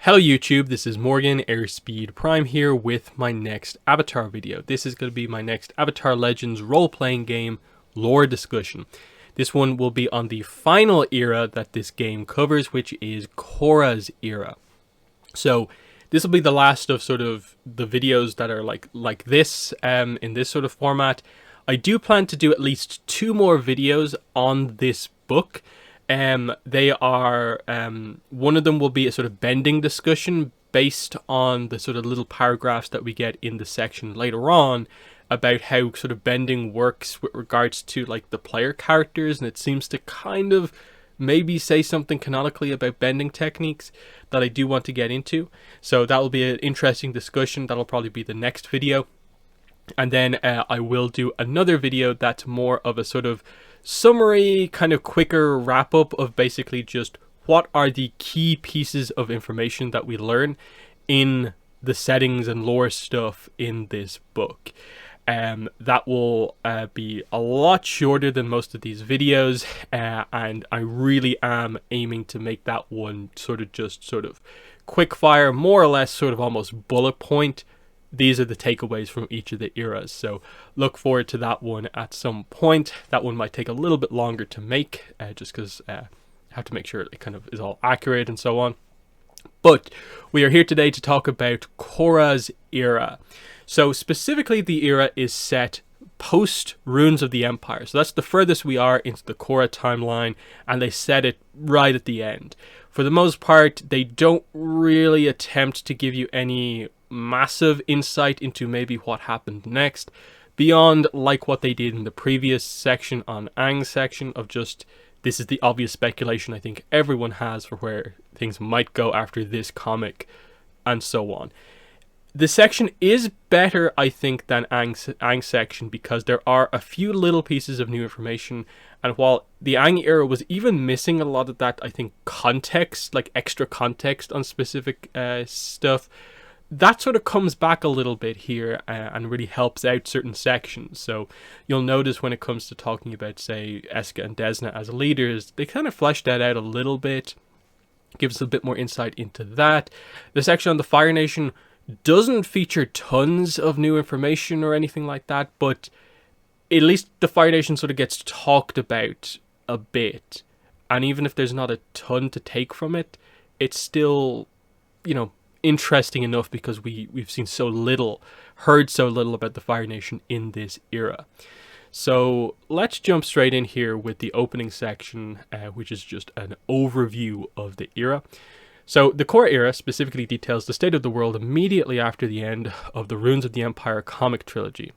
Hello YouTube, this is Morgan Airspeed Prime here with my next Avatar video. This is going to be my next Avatar Legends role-playing game lore discussion. This one will be on the final era that this game covers, which is Korra's Era. So this will be the last of sort of the videos that are like this in this sort of format. I do plan to do at least 2 more videos on this book. They are, one of them will be a sort of bending discussion based on the sort of little paragraphs that we get in the section later on about how sort of bending works with regards to like the player characters, and it seems to kind of maybe say something canonically about bending techniques that I do want to get into. So that will be an interesting discussion. That'll probably be the next video. And then I will do another video that's more of a sort of summary, kind of quicker wrap up of basically just what are the key pieces of information that we learn in the settings and lore stuff in this book. That will be a lot shorter than most of these videos, and I really am aiming to make that one sort of quick fire, more or less sort of almost bullet point. These are the takeaways from each of the eras, so look forward to that one at some point. That one might take a little bit longer to make, just because I have to make sure it kind of is all accurate and so on. But we are here today to talk about Korra's Era. So specifically, the era is set post Ruins of the Empire. So that's the furthest we are into the Korra timeline, and they set it right at the end. For the most part, they don't really attempt to give you any massive insight into maybe what happened next, beyond like what they did in the previous section on Aang's section of just, this is the obvious speculation I think everyone has for where things might go after this comic, and so on. The section is better, I think, than Aang's section because there are a few little pieces of new information, and while the Aang era was even missing a lot of that, I think, context, like extra context on specific stuff, that sort of comes back a little bit here and really helps out certain sections. So you'll notice when it comes to talking about, say, Eska and Desna as leaders, they kind of flesh that out a little bit, gives us a bit more insight into that. The section on the Fire Nation doesn't feature tons of new information or anything like that, but at least the Fire Nation sort of gets talked about a bit. And even if there's not a ton to take from it, it's still, you know, interesting enough because we've seen so little, heard so little about the Fire Nation in this era. So let's jump straight in here with the opening section, which is just an overview of the era. So the Korra Era specifically details the state of the world immediately after the end of the Ruins of the Empire comic trilogy.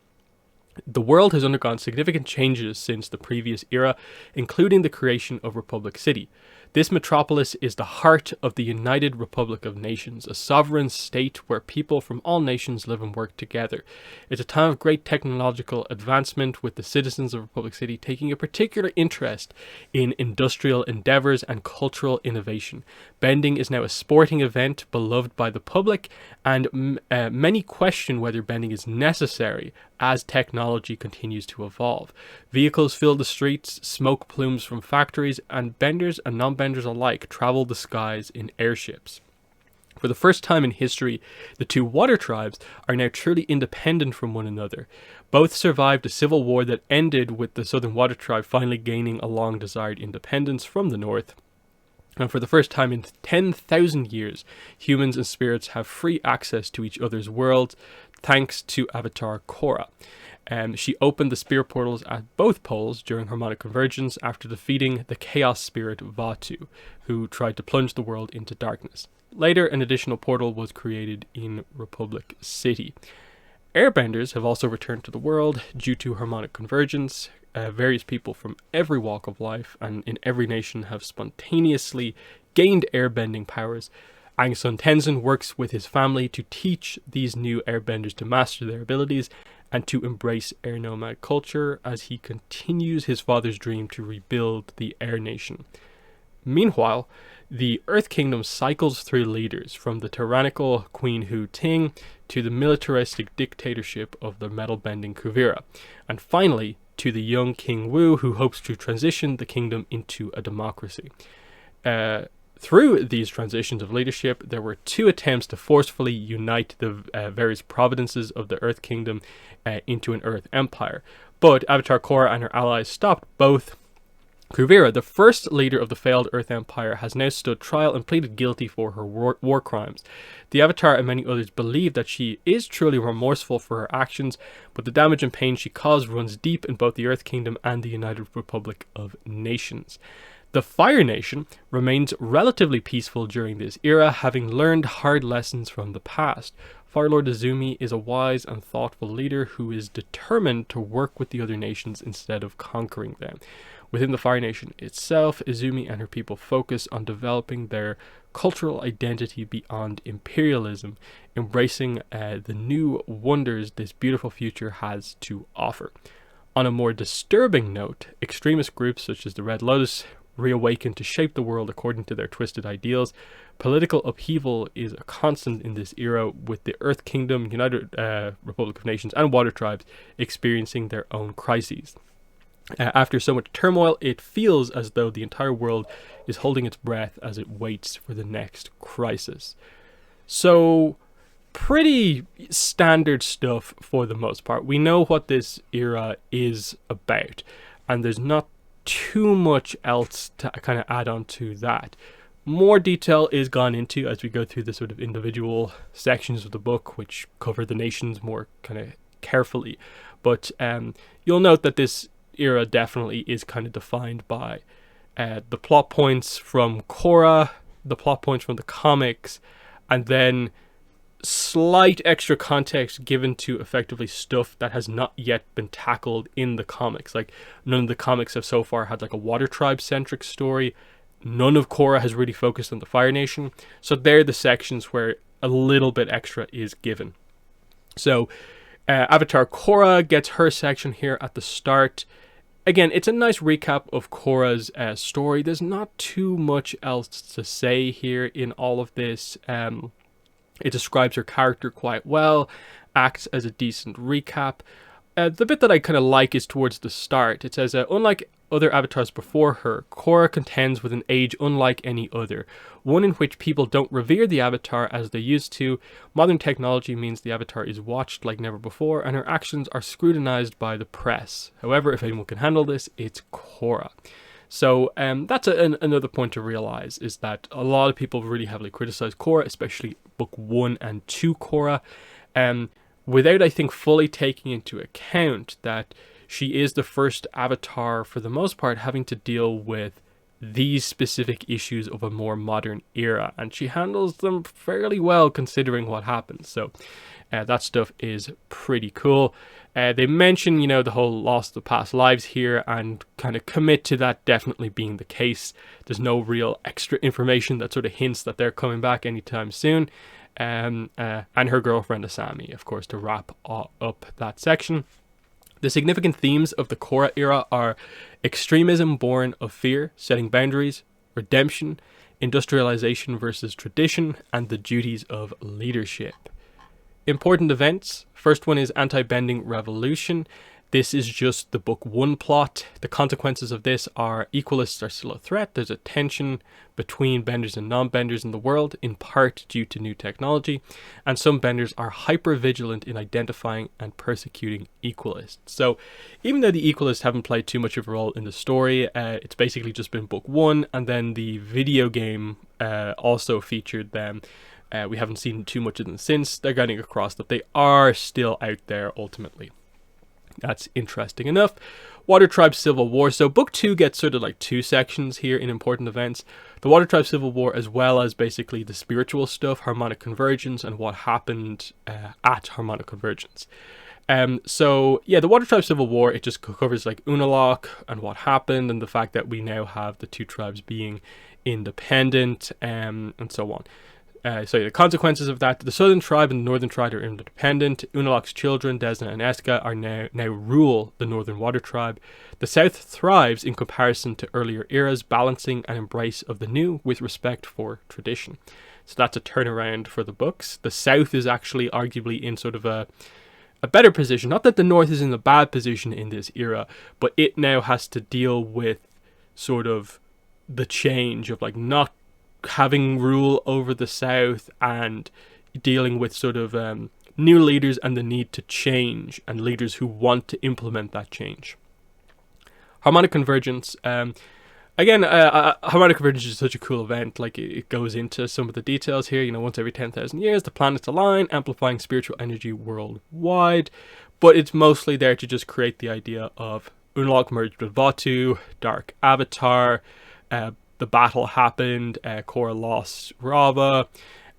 The world has undergone significant changes since the previous era, including the creation of Republic City. This metropolis is the heart of the United Republic of Nations, a sovereign state where people from all nations live and work together. It's a time of great technological advancement, with the citizens of Republic City taking a particular interest in industrial endeavors and cultural innovation. Bending is now a sporting event beloved by the public, and many question whether bending is necessary as technology continues to evolve. Vehicles fill the streets, smoke plumes from factories, and benders and non-benders alike travel the skies in airships. For the first time in history, the 2 water tribes are now truly independent from one another. Both survived a civil war that ended with the Southern Water Tribe finally gaining a long-desired independence from the North. And for the first time in 10,000 years, humans and spirits have free access to each other's worlds, thanks to Avatar Korra. She opened the spirit portals at both poles during harmonic convergence after defeating the chaos spirit Vatu, who tried to plunge the world into darkness. Later, an additional portal was created in Republic City. Airbenders have also returned to the world due to harmonic convergence. Various people from every walk of life and in every nation have spontaneously gained airbending powers. Aang's son Tenzin works with his family to teach these new airbenders to master their abilities and to embrace air nomad culture as he continues his father's dream to rebuild the Air Nation. Meanwhile, the Earth Kingdom cycles through leaders, from the tyrannical Queen Hu Ting to the militaristic dictatorship of the metal-bending Kuvira, and finally to the young King Wu, who hopes to transition the kingdom into a democracy. Through these transitions of leadership, there were two attempts to forcefully unite the various providences of the Earth Kingdom into an Earth Empire. But Avatar Korra and her allies stopped both. Kuvira, the first leader of the failed Earth Empire, has now stood trial and pleaded guilty for her war crimes. The Avatar and many others believe that she is truly remorseful for her actions, but the damage and pain she caused runs deep in both the Earth Kingdom and the United Republic of Nations. The Fire Nation remains relatively peaceful during this era, having learned hard lessons from the past. Fire Lord Izumi is a wise and thoughtful leader who is determined to work with the other nations instead of conquering them. Within the Fire Nation itself, Izumi and her people focus on developing their cultural identity beyond imperialism, embracing the new wonders this beautiful future has to offer. On a more disturbing note, extremist groups such as the Red Lotus reawaken to shape the world according to their twisted ideals. Political upheaval is a constant in this era, with the Earth Kingdom, United Republic of Nations, and Water Tribes experiencing their own crises. After so much turmoil, it feels as though the entire world is holding its breath as it waits for the next crisis. So, pretty standard stuff for the most part. We know what this era is about, and there's not too much else to kind of add on to that. More detail is gone into as we go through the sort of individual sections of the book, which cover the nations more kind of carefully. But you'll note that this era definitely is kind of defined by the plot points from Korra, the plot points from the comics, and then slight extra context given to effectively stuff that has not yet been tackled in the comics. Like, none of the comics have so far had like a Water Tribe centric story. None of Korra has really focused on the Fire Nation. So they're the sections where a little bit extra is given. So Avatar Korra gets her section here at the start. Again, it's a nice recap of Korra's story. There's not too much else to say here in all of this. It describes her character quite well, acts as a decent recap. The bit that I kind of like is towards the start. It says, unlike other avatars before her, Korra contends with an age unlike any other, one in which people don't revere the avatar as they used to. Modern technology means the avatar is watched like never before, and her actions are scrutinized by the press. However, if anyone can handle this, it's Korra. So that's another point to realize, is that a lot of people really heavily criticize Korra, especially book 1 and 2 Korra, without, I think, fully taking into account that she is the first avatar, for the most part, having to deal with these specific issues of a more modern era, and she handles them fairly well considering what happens. So that stuff is pretty cool. They mention, the whole loss of past lives here, and kind of commit to that definitely being the case. There's no real extra information that sort of hints that they're coming back anytime soon. And her girlfriend Asami, of course, to wrap up that section. The significant themes of the Korra era are extremism born of fear, setting boundaries, redemption, industrialization versus tradition, and the duties of leadership. Important events. First one is Anti-Bending Revolution. This is just the book 1 plot. The consequences of this are equalists are still a threat. There's a tension between benders and non-benders in the world, in part due to new technology. And some benders are hyper-vigilant in identifying and persecuting equalists. So even though the equalists haven't played too much of a role in the story, it's basically just been book 1, and then the video game also featured them. We haven't seen too much of them since. They're getting across that they are still out there ultimately. That's interesting enough. Water Tribe Civil War. So book 2 gets sort of like 2 sections here in important events. The Water Tribe Civil War, as well as basically the spiritual stuff, harmonic convergence, and what happened at harmonic convergence. So yeah, the Water Tribe Civil War, it just covers like Unalaq and what happened, and the fact that we now have the 2 tribes being independent, and so on. So the consequences of that: the Southern Tribe and the Northern Tribe are interdependent. Unalaq's children, Desna and Eska, are now rule the Northern Water Tribe. The South thrives in comparison to earlier eras, balancing an embrace of the new with respect for tradition. So that's a turnaround for the books. The South is actually arguably in sort of a better position. Not that the North is in a bad position in this era, but it now has to deal with sort of the change of like not having rule over the South and dealing with sort of new leaders and the need to change and leaders who want to implement that change. Harmonic convergence. Again, harmonic convergence is such a cool event. Like, it goes into some of the details here. You know, once every 10,000 years, the planets align, amplifying spiritual energy worldwide. But it's mostly there to just create the idea of Unalaq merged with Vatu, Dark Avatar, the battle happened, Korra lost Rava,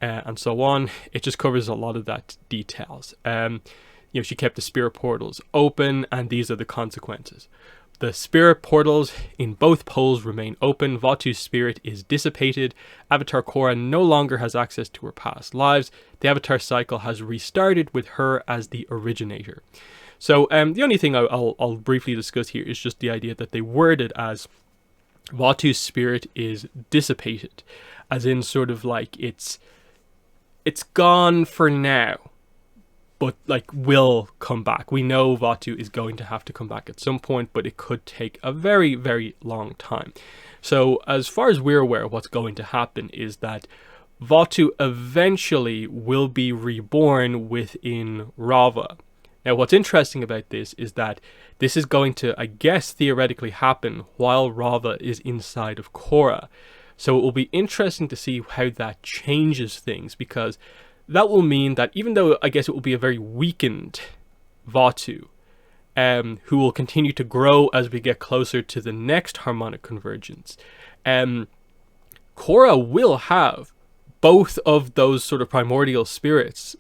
and so on. It just covers a lot of that details. She kept the spirit portals open, and these are the consequences. The spirit portals in both poles remain open. Vatu's spirit is dissipated. Avatar Korra no longer has access to her past lives. The Avatar cycle has restarted with her as the originator. So the only thing I'll briefly discuss here is just the idea that they word it as Vatu's spirit is dissipated, as in sort of like it's gone for now, but like will come back. We know Vatu is going to have to come back at some point, but it could take a very, very long time. So as far as we're aware, what's going to happen is that Vatu eventually will be reborn within Rava. Now, what's interesting about this is that this is going to, I guess, theoretically happen while Rava is inside of Korra. So it will be interesting to see how that changes things, because that will mean that even though I guess it will be a very weakened Vatu, who will continue to grow as we get closer to the next harmonic convergence, Korra will have both of those sort of primordial spirits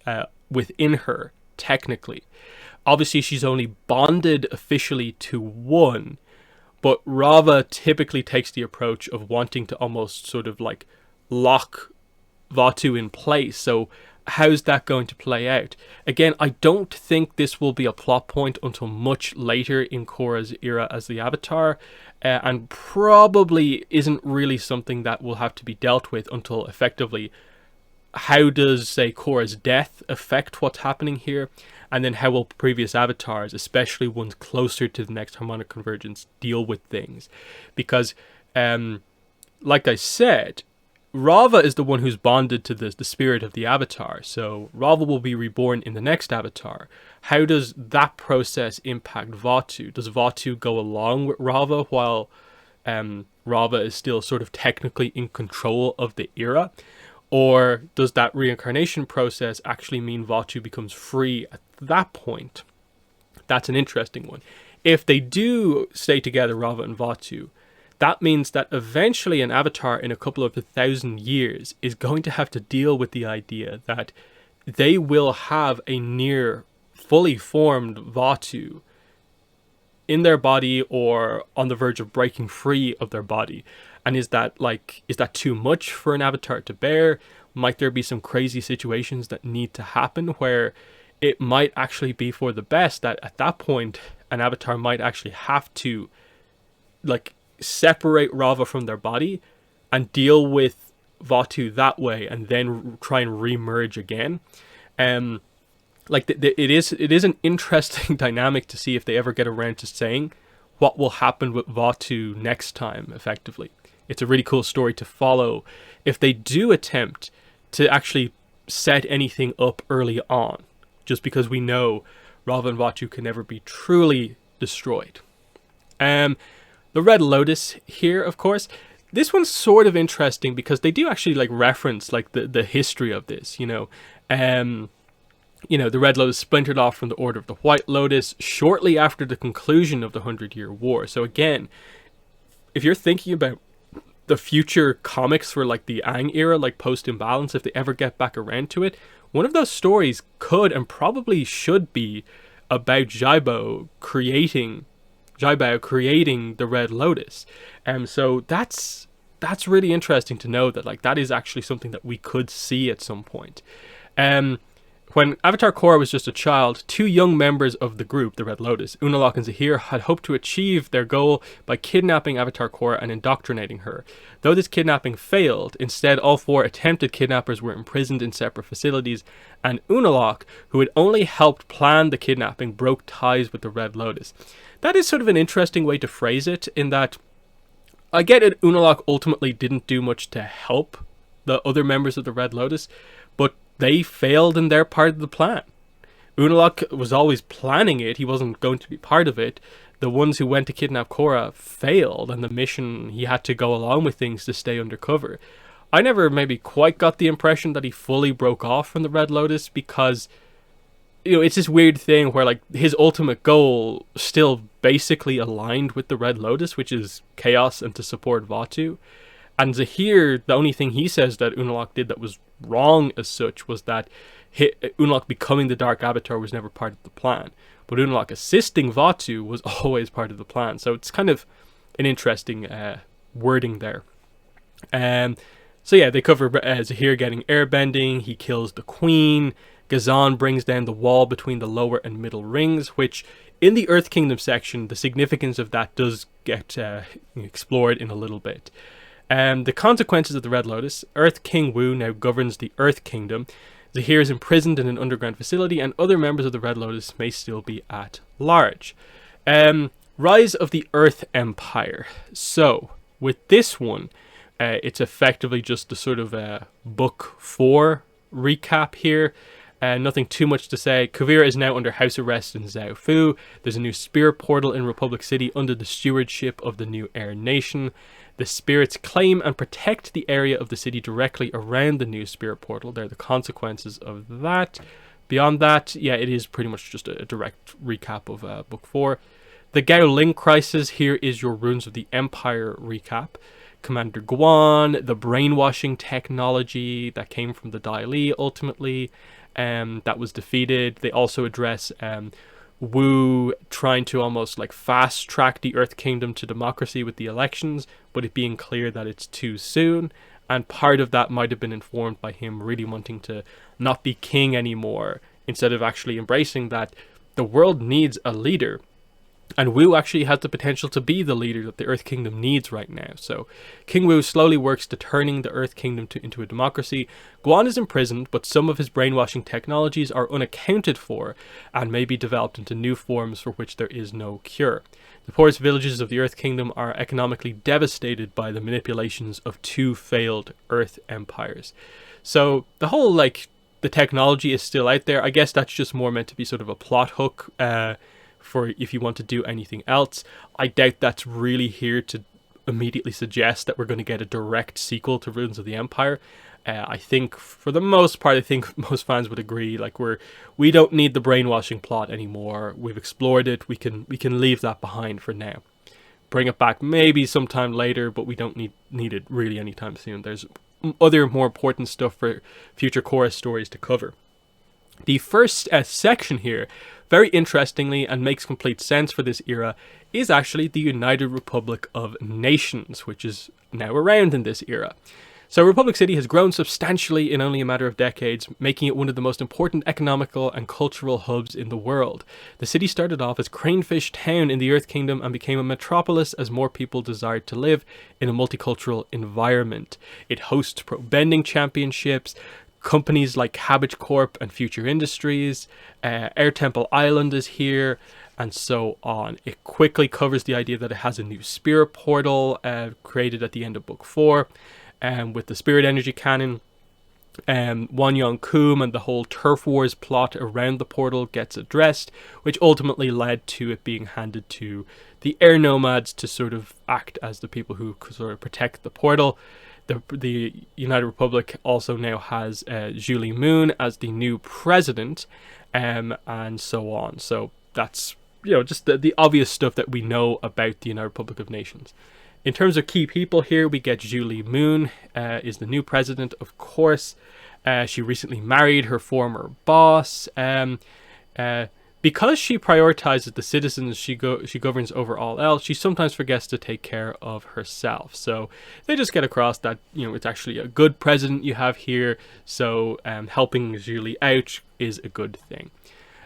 within her, technically. Obviously, she's only bonded officially to one, but Rava typically takes the approach of wanting to almost sort of like lock Vatu in place. So how's that going to play out? Again, I don't think this will be a plot point until much later in Korra's era as the Avatar, and probably isn't really something that will have to be dealt with until effectively how does, say, Korra's death affect what's happening here, and then how will previous avatars, especially ones closer to the next harmonic convergence, deal with things? Because, like I said, Rava is the one who's bonded to the spirit of the Avatar, so Rava will be reborn in the next Avatar. How does that process impact Vatu? Does Vatu go along with Rava while Rava is still sort of technically in control of the era? Or does that reincarnation process actually mean Vatu becomes free at that point? That's an interesting one. If they do stay together, Rava and Vatu, that means that eventually an Avatar in a couple of 1,000 years is going to have to deal with the idea that they will have a near fully formed Vatu in their body or on the verge of breaking free of their body. And is that too much for an Avatar to bear? Might there be some crazy situations that need to happen where it might actually be for the best that at that point an Avatar might actually have to like separate Rava from their body and deal with Vatu that way, and then try and re-merge again? It is an interesting dynamic to see if they ever get around to saying what will happen with Vatu next time, effectively. It's a really cool story to follow if they do attempt to actually set anything up early on, just because we know Rava and Vatu can never be truly destroyed. The Red Lotus here, of course, this one's sort of interesting because they do actually like reference like the history of this, the Red Lotus splintered off from the Order of the White Lotus shortly after the conclusion of the 100-Year War. So again, if you're thinking about the future comics for like the Aang era, like post Imbalance, if they ever get back around to it, one of those stories could and probably should be about Jaibo creating the Red Lotus. So that's really interesting to know that like that is actually something that we could see at some point. When Avatar Korra was just a child, two young members of the group, the Red Lotus, Unalaq and Zahir, had hoped to achieve their goal by kidnapping Avatar Korra and indoctrinating her. Though this kidnapping failed, instead all four attempted kidnappers were imprisoned in separate facilities, and Unalaq, who had only helped plan the kidnapping, broke ties with the Red Lotus. That is sort of an interesting way to phrase it, in that I get it, Unalaq ultimately didn't do much to help the other members of the Red Lotus, but they failed in their part of the plan. Unalaq was always planning it, he wasn't going to be part of it. The ones who went to kidnap Korra failed, and the mission, he had to go along with things to stay undercover. I never maybe quite got the impression that he fully broke off from the Red Lotus, because, you know, it's this weird thing where, like, his ultimate goal still basically aligned with the Red Lotus, which is chaos and to support Vaatu. And Zahir, the only thing he says that Unalaq did that was wrong as such was that Unalaq becoming the Dark Avatar was never part of the plan. But Unalaq assisting Vaatu was always part of the plan. So it's kind of an interesting wording there. So yeah, they cover Zahir getting airbending, he kills the Queen, Ghazan brings down the wall between the lower and middle rings, which in the Earth Kingdom section, the significance of that does get explored in a little bit. The consequences of the Red Lotus: Earth King Wu now governs the Earth Kingdom. Zahir is imprisoned in an underground facility, and other members of the Red Lotus may still be at large. Rise of the Earth Empire. So, with this one, it's effectively just the sort of book 4 recap here. Nothing too much to say. Kuvira is now under house arrest in Zaofu. There's a new spirit portal in Republic City under the stewardship of the new Air Nation. The spirits claim and protect the area of the city directly around the new spirit portal. They're the consequences of that. Beyond that, yeah, it is pretty much just a direct recap of Book 4. The Gao Ling Crisis, here is your Runes of the Empire recap. Commander Guan, the brainwashing technology that came from the Dai Li ultimately, that was defeated. They also address Wu trying to almost like fast track the Earth Kingdom to democracy with the elections, but it being clear that it's too soon, and part of that might have been informed by him really wanting to not be king anymore, instead of actually embracing that the world needs a leader. And Wu actually has the potential to be the leader that the Earth Kingdom needs right now. So King Wu slowly works to turning the Earth Kingdom into a democracy. Guan is imprisoned, but some of his brainwashing technologies are unaccounted for and may be developed into new forms for which there is no cure. The poorest villages of the Earth Kingdom are economically devastated by the manipulations of 2 failed Earth empires. So the whole, like, the technology is still out there. I guess that's just more meant to be sort of a plot hook, for if you want to do anything else. I doubt that's really here to immediately suggest that we're going to get a direct sequel to Runes of the Empire. I think for the most part, I think most fans would agree, like, we don't need the brainwashing plot anymore. We've explored it. We can leave that behind for now. Bring it back maybe sometime later, but we don't need it really anytime soon. There's other more important stuff for future Korra stories to cover. The first section here, very interestingly and makes complete sense for this era, is actually the United Republic of Nations, which is now around in this era. So Republic City has grown substantially in only a matter of decades, making it one of the most important economical and cultural hubs in the world. The city started off as Cranefish Town in the Earth Kingdom and became a metropolis as more people desired to live in a multicultural environment. It hosts pro-bending championships, companies like Cabbage Corp and Future Industries, Air Temple Island is here, and so on. It quickly covers the idea that it has a new spirit portal created at the end of Book 4, with the spirit energy cannon. Wan Yong Koom and the whole Turf Wars plot around the portal gets addressed, which ultimately led to it being handed to the Air Nomads to sort of act as the people who sort of protect the portal. The United Republic also now has Julie Moon as the new president, and so on. So that's, you know, just the obvious stuff that we know about the United Republic of Nations. In terms of key people here, we get Julie Moon is the new president, of course. She recently married her former boss. Because she prioritizes the citizens she governs over all else, she sometimes forgets to take care of herself. So they just get across that, you know, it's actually a good president you have here, so helping Julie out is a good thing.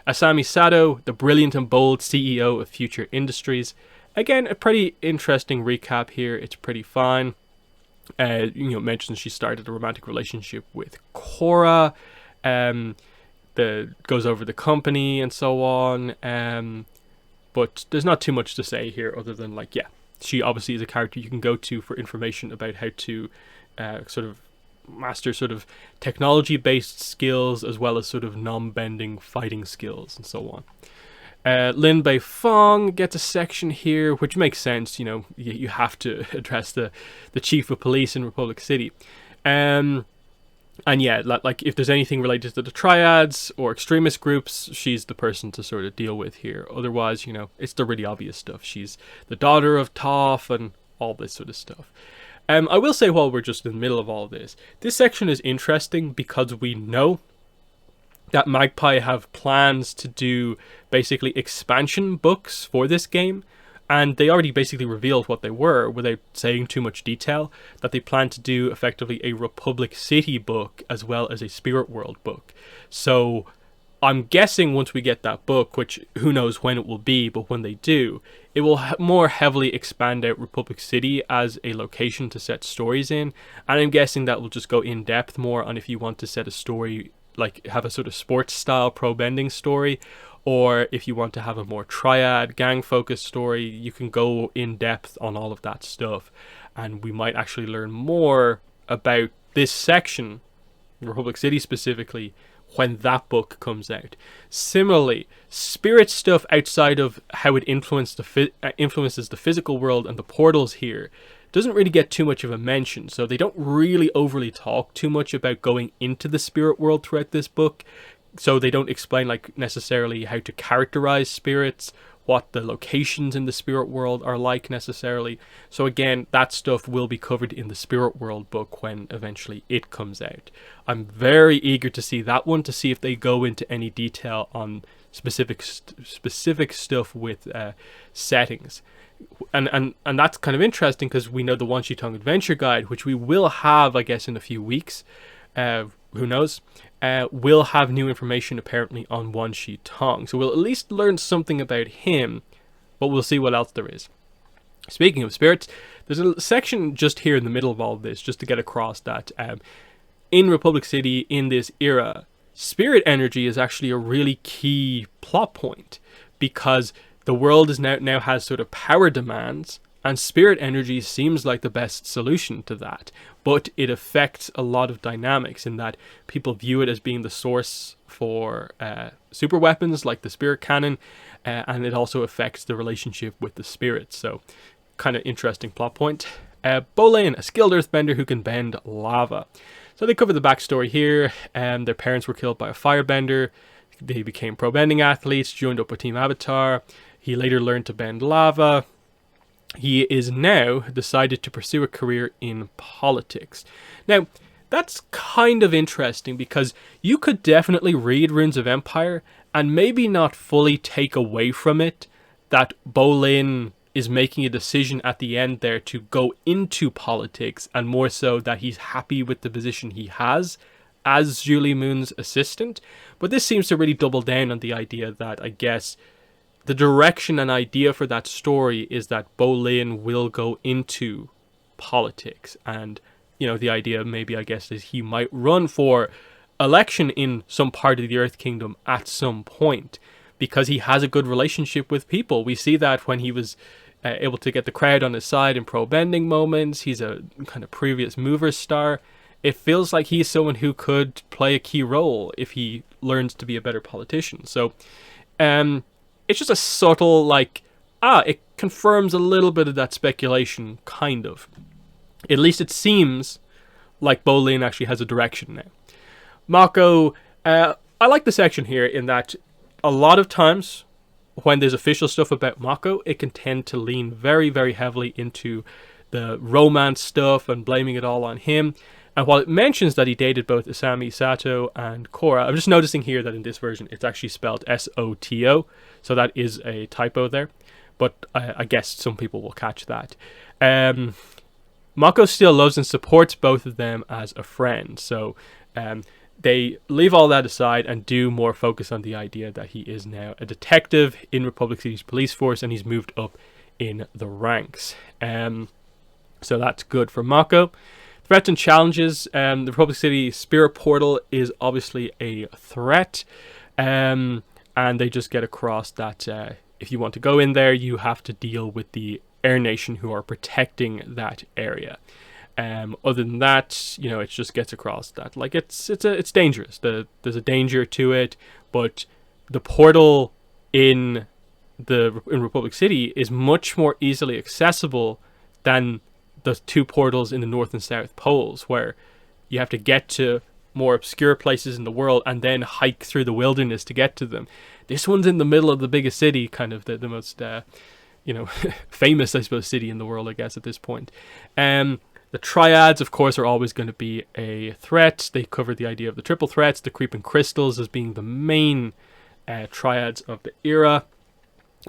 Asami Sato, the brilliant and bold CEO of Future Industries. Again, a pretty interesting recap here. It's pretty fine. You know, mentions she started a romantic relationship with Korra. Goes over the company and so on, but there's not too much to say here other than, like, yeah, she obviously is a character you can go to for information about how to sort of master sort of technology-based skills as well as sort of non-bending fighting skills and so on. Lin Bei Fong gets a section here, which makes sense. You know, you have to address the chief of police in Republic City. And yeah, like if there's anything related to the triads or extremist groups, she's the person to sort of deal with here. Otherwise, you know, it's the really obvious stuff. She's the daughter of Toph and all this sort of stuff. I will say, while we're just in the middle of all this section is interesting because we know that Magpie have plans to do basically expansion books for this game, and they already basically revealed what they were without saying too much detail, that they plan to do effectively a Republic City book as well as a Spirit World book. So I'm guessing once we get that book, which who knows when it will be, but when they do, it will more heavily expand out Republic City as a location to set stories in, and I'm guessing that will just go in depth more on if you want to set a story, like have a sort of sports style pro bending story, or if you want to have a more triad gang focused story, you can go in depth on all of that stuff, and we might actually learn more about this section, Republic City specifically, when that book comes out. Similarly, spirit stuff outside of how it influences the physical world and the portals here doesn't really get too much of a mention, so they don't really overly talk too much about going into the spirit world throughout this book. So they don't explain like necessarily how to characterize spirits, what the locations in the spirit world are like necessarily. So again, that stuff will be covered in the Spirit World book when eventually it comes out. I'm very eager to see that one, to see if they go into any detail on specific stuff with settings. And that's kind of interesting because we know the Wan Shi Tong Adventure Guide, which we will have, I guess, in a few weeks. Who knows? Will have new information apparently on Wan Shi Tong. So we'll at least learn something about him, but we'll see what else there is. Speaking of spirits, there's a section just here in the middle of all of this, just to get across that in Republic City, in this era, spirit energy is actually a really key plot point, because the world is now has sort of power demands, and spirit energy seems like the best solution to that. But it affects a lot of dynamics in that people view it as being the source for super weapons like the spirit cannon, and it also affects the relationship with the spirits. So kind of interesting plot point. Bolin, a skilled earthbender who can bend lava. So they cover the backstory here. Their parents were killed by a firebender. They became pro bending athletes, joined up with Team Avatar. He later learned to bend lava. He is now decided to pursue a career in politics. Now, that's kind of interesting because you could definitely read Runes of Empire and maybe not fully take away from it that Bolin is making a decision at the end there to go into politics, and more so that he's happy with the position he has as Julie Moon's assistant. But this seems to really double down on the idea that, I guess, the direction and idea for that story is that Bolin will go into politics. And, you know, the idea maybe, I guess, is he might run for election in some part of the Earth Kingdom at some point, because he has a good relationship with people. We see that when he was able to get the crowd on his side in pro-bending moments. He's a kind of previous mover star. It feels like he's someone who could play a key role if he learns to be a better politician. So, it's just a subtle, like, it confirms a little bit of that speculation, kind of. At least it seems like Bolin actually has a direction now. Mako, I like the section here in that a lot of times when there's official stuff about Mako, it can tend to lean very, very heavily into the romance stuff and blaming it all on him. And while it mentions that he dated both Isami Sato and Korra, I'm just noticing here that in this version it's actually spelled S-O-T-O, so that is a typo there. But I guess some people will catch that. Mako still loves and supports both of them as a friend, so they leave all that aside and do more focus on the idea that he is now a detective in Republic City's police force and he's moved up in the ranks. So that's good for Mako. Threats and challenges. The Republic City Spirit Portal is obviously a threat. And they just get across that if you want to go in there, you have to deal with the Air Nation who are protecting that area. Other than that, you know, it just gets across that like it's dangerous. There's a danger to it, but the portal in in Republic City is much more easily accessible than the two portals in the North and South poles, where you have to get to more obscure places in the world and then hike through the wilderness to get to them. This one's in the middle of the biggest city, kind of the most you know, famous, I suppose, city in the world, I guess, at this point. The triads, of course, are always going to be a threat. They cover the idea of the triple threats, the creeping crystals as being the main triads of the era.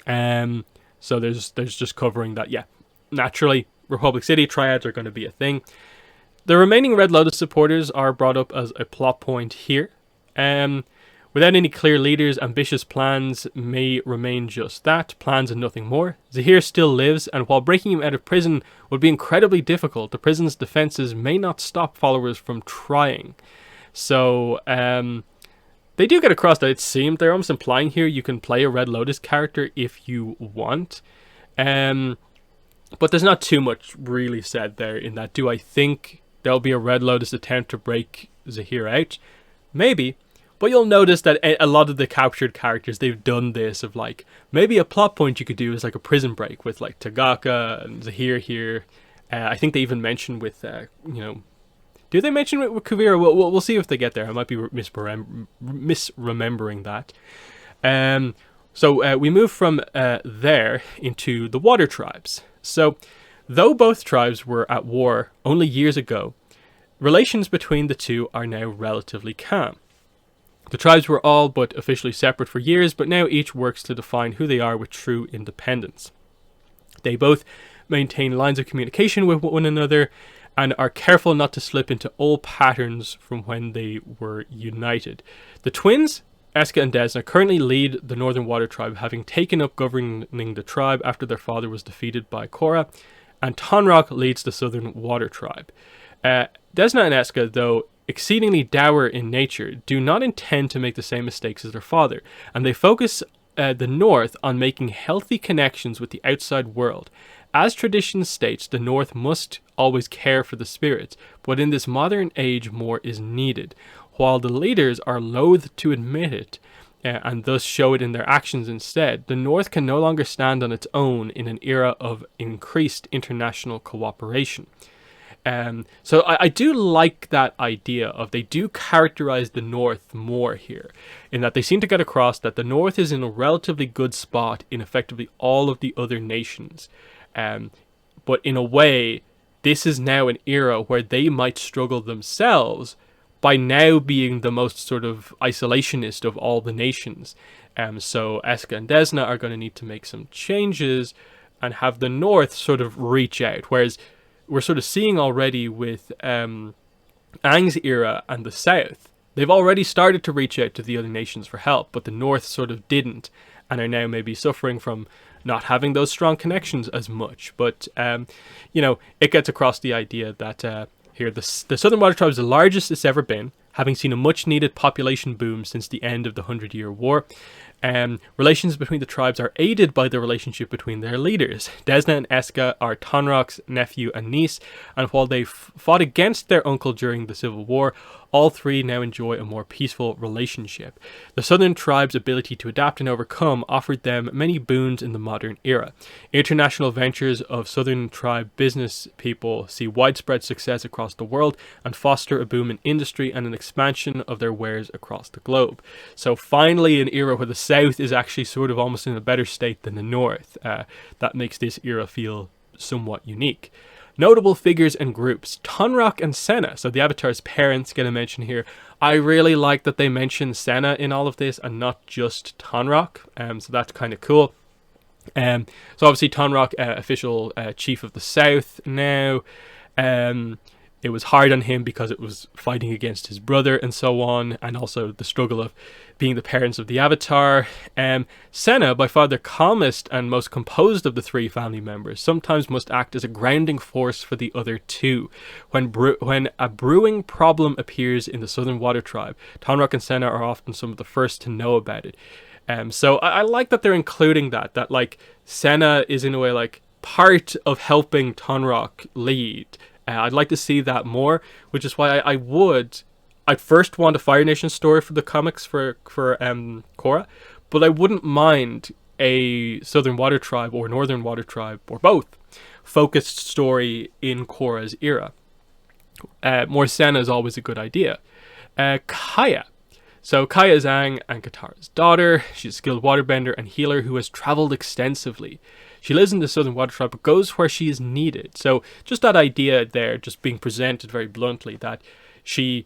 So there's just covering that. Yeah, naturally, Republic City triads are going to be a thing. The remaining Red Lotus supporters are brought up as a plot point here. Without any clear leaders, ambitious plans may remain just that, plans and nothing more. Zahir still lives, and while breaking him out of prison would be incredibly difficult, the prison's defenses may not stop followers from trying. So, they do get across that it seemed they're almost implying here you can play a Red Lotus character if you want. But there's not too much really said there in that. Do I think there'll be a Red Lotus attempt to break Zahir out? Maybe. But you'll notice that a lot of the captured characters, they've done this of like, maybe a plot point you could do is like a prison break with like Tagaka and Zahir here. I think they even mentioned with, you know, do they mention it with Kuvira? We'll see if they get there. I might be misremembering that. So we move from there into the Water Tribes. So though both tribes were at war only years ago, relations between the two are now relatively calm. The tribes were all but officially separate for years, but now each works to define who they are with true independence. They both maintain lines of communication with one another and are careful not to slip into old patterns from when they were united. The twins, Eska and Desna, currently lead the Northern Water Tribe, having taken up governing the tribe after their father was defeated by Korra, and Tonraq leads the Southern Water Tribe. Desna and Eska, though exceedingly dour in nature, do not intend to make the same mistakes as their father, and they focus the North on making healthy connections with the outside world. As tradition states, the North must always care for the spirits, but in this modern age more is needed. While the leaders are loath to admit it, and thus show it in their actions instead, the North can no longer stand on its own in an era of increased international cooperation. So I do like that idea of they do characterize the North more here, in that they seem to get across that the North is in a relatively good spot in effectively all of the other nations. But in a way, this is now an era where they might struggle themselves by now being the most sort of isolationist of all the nations. So Eska and Desna are going to need to make some changes and have the North sort of reach out, whereas we're sort of seeing already with Aang's era and the South, they've already started to reach out to the other nations for help, but the North sort of didn't, and are now maybe suffering from not having those strong connections as much. But, you know, it gets across the idea that here the Southern Water Tribe is the largest it's ever been, having seen a much-needed population boom since the end of the 100-Year War. Relations between the tribes are aided by the relationship between their leaders. Desna and Eska are Tonraq's nephew and niece, and while they fought against their uncle during the Civil War, all three now enjoy a more peaceful relationship. The Southern tribe's ability to adapt and overcome offered them many boons in the modern era. International ventures of Southern tribe business people see widespread success across the world and foster a boom in industry and an expansion of their wares across the globe. So finally an era where the South is actually sort of almost in a better state than the North. That makes this era feel somewhat unique. Notable figures and groups. Tonraq and Senna, so the Avatar's parents, get a mention here. I really like that they mention Senna in all of this and not just Tonraq, so that's kind of cool. So obviously Tonraq, official chief of the South now. It was hard on him because it was fighting against his brother and so on, and also the struggle of being the parents of the Avatar. Senna, by far the calmest and most composed of the three family members, sometimes must act as a grounding force for the other two. When a brewing problem appears in the Southern Water Tribe, Tonraq and Senna are often some of the first to know about it. So I like that they're including that like Senna is in a way like part of helping Tonraq lead. I'd like to see that more, which is why I'd first want a Fire Nation story for the comics for Korra, but I wouldn't mind a Southern Water Tribe or Northern Water Tribe or both focused story in Korra's era. More Senna is always a good idea. Kaya. So Kaya is Aang and Katara's daughter. She's a skilled waterbender and healer who has traveled extensively. She lives in the Southern Water Tribe but goes where she is needed. So just that idea there, just being presented very bluntly, that she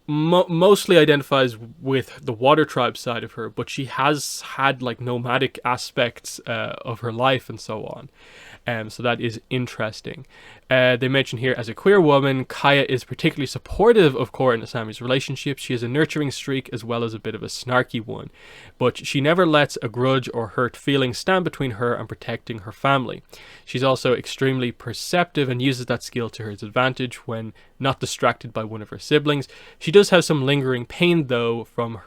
mostly identifies with the Water Tribe side of her, but she has had like nomadic aspects of her life and so on. So that is interesting. They mention here, as a queer woman, Kaya is particularly supportive of Korra and Asami's relationship. She has a nurturing streak as well as a bit of a snarky one, but she never lets a grudge or hurt feelings stand between her and protecting her family. She's also extremely perceptive and uses that skill to her advantage when not distracted by one of her siblings. She does have some lingering pain though from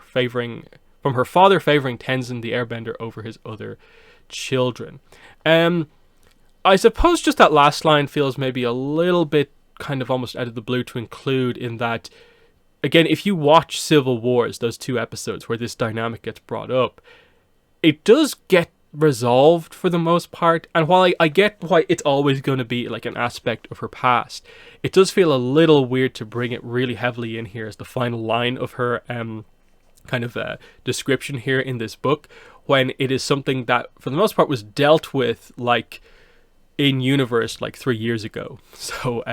her father favoring Tenzin the Airbender over his other children. I suppose just that last line feels maybe a little bit kind of almost out of the blue to include, in that, again, if you watch Civil Wars, those 2 episodes where this dynamic gets brought up, it does get resolved for the most part. And while I get why it's always going to be like an aspect of her past, it does feel a little weird to bring it really heavily in here as the final line of her kind of description here in this book, when it is something that for the most part was dealt with like in universe like 3 years ago. So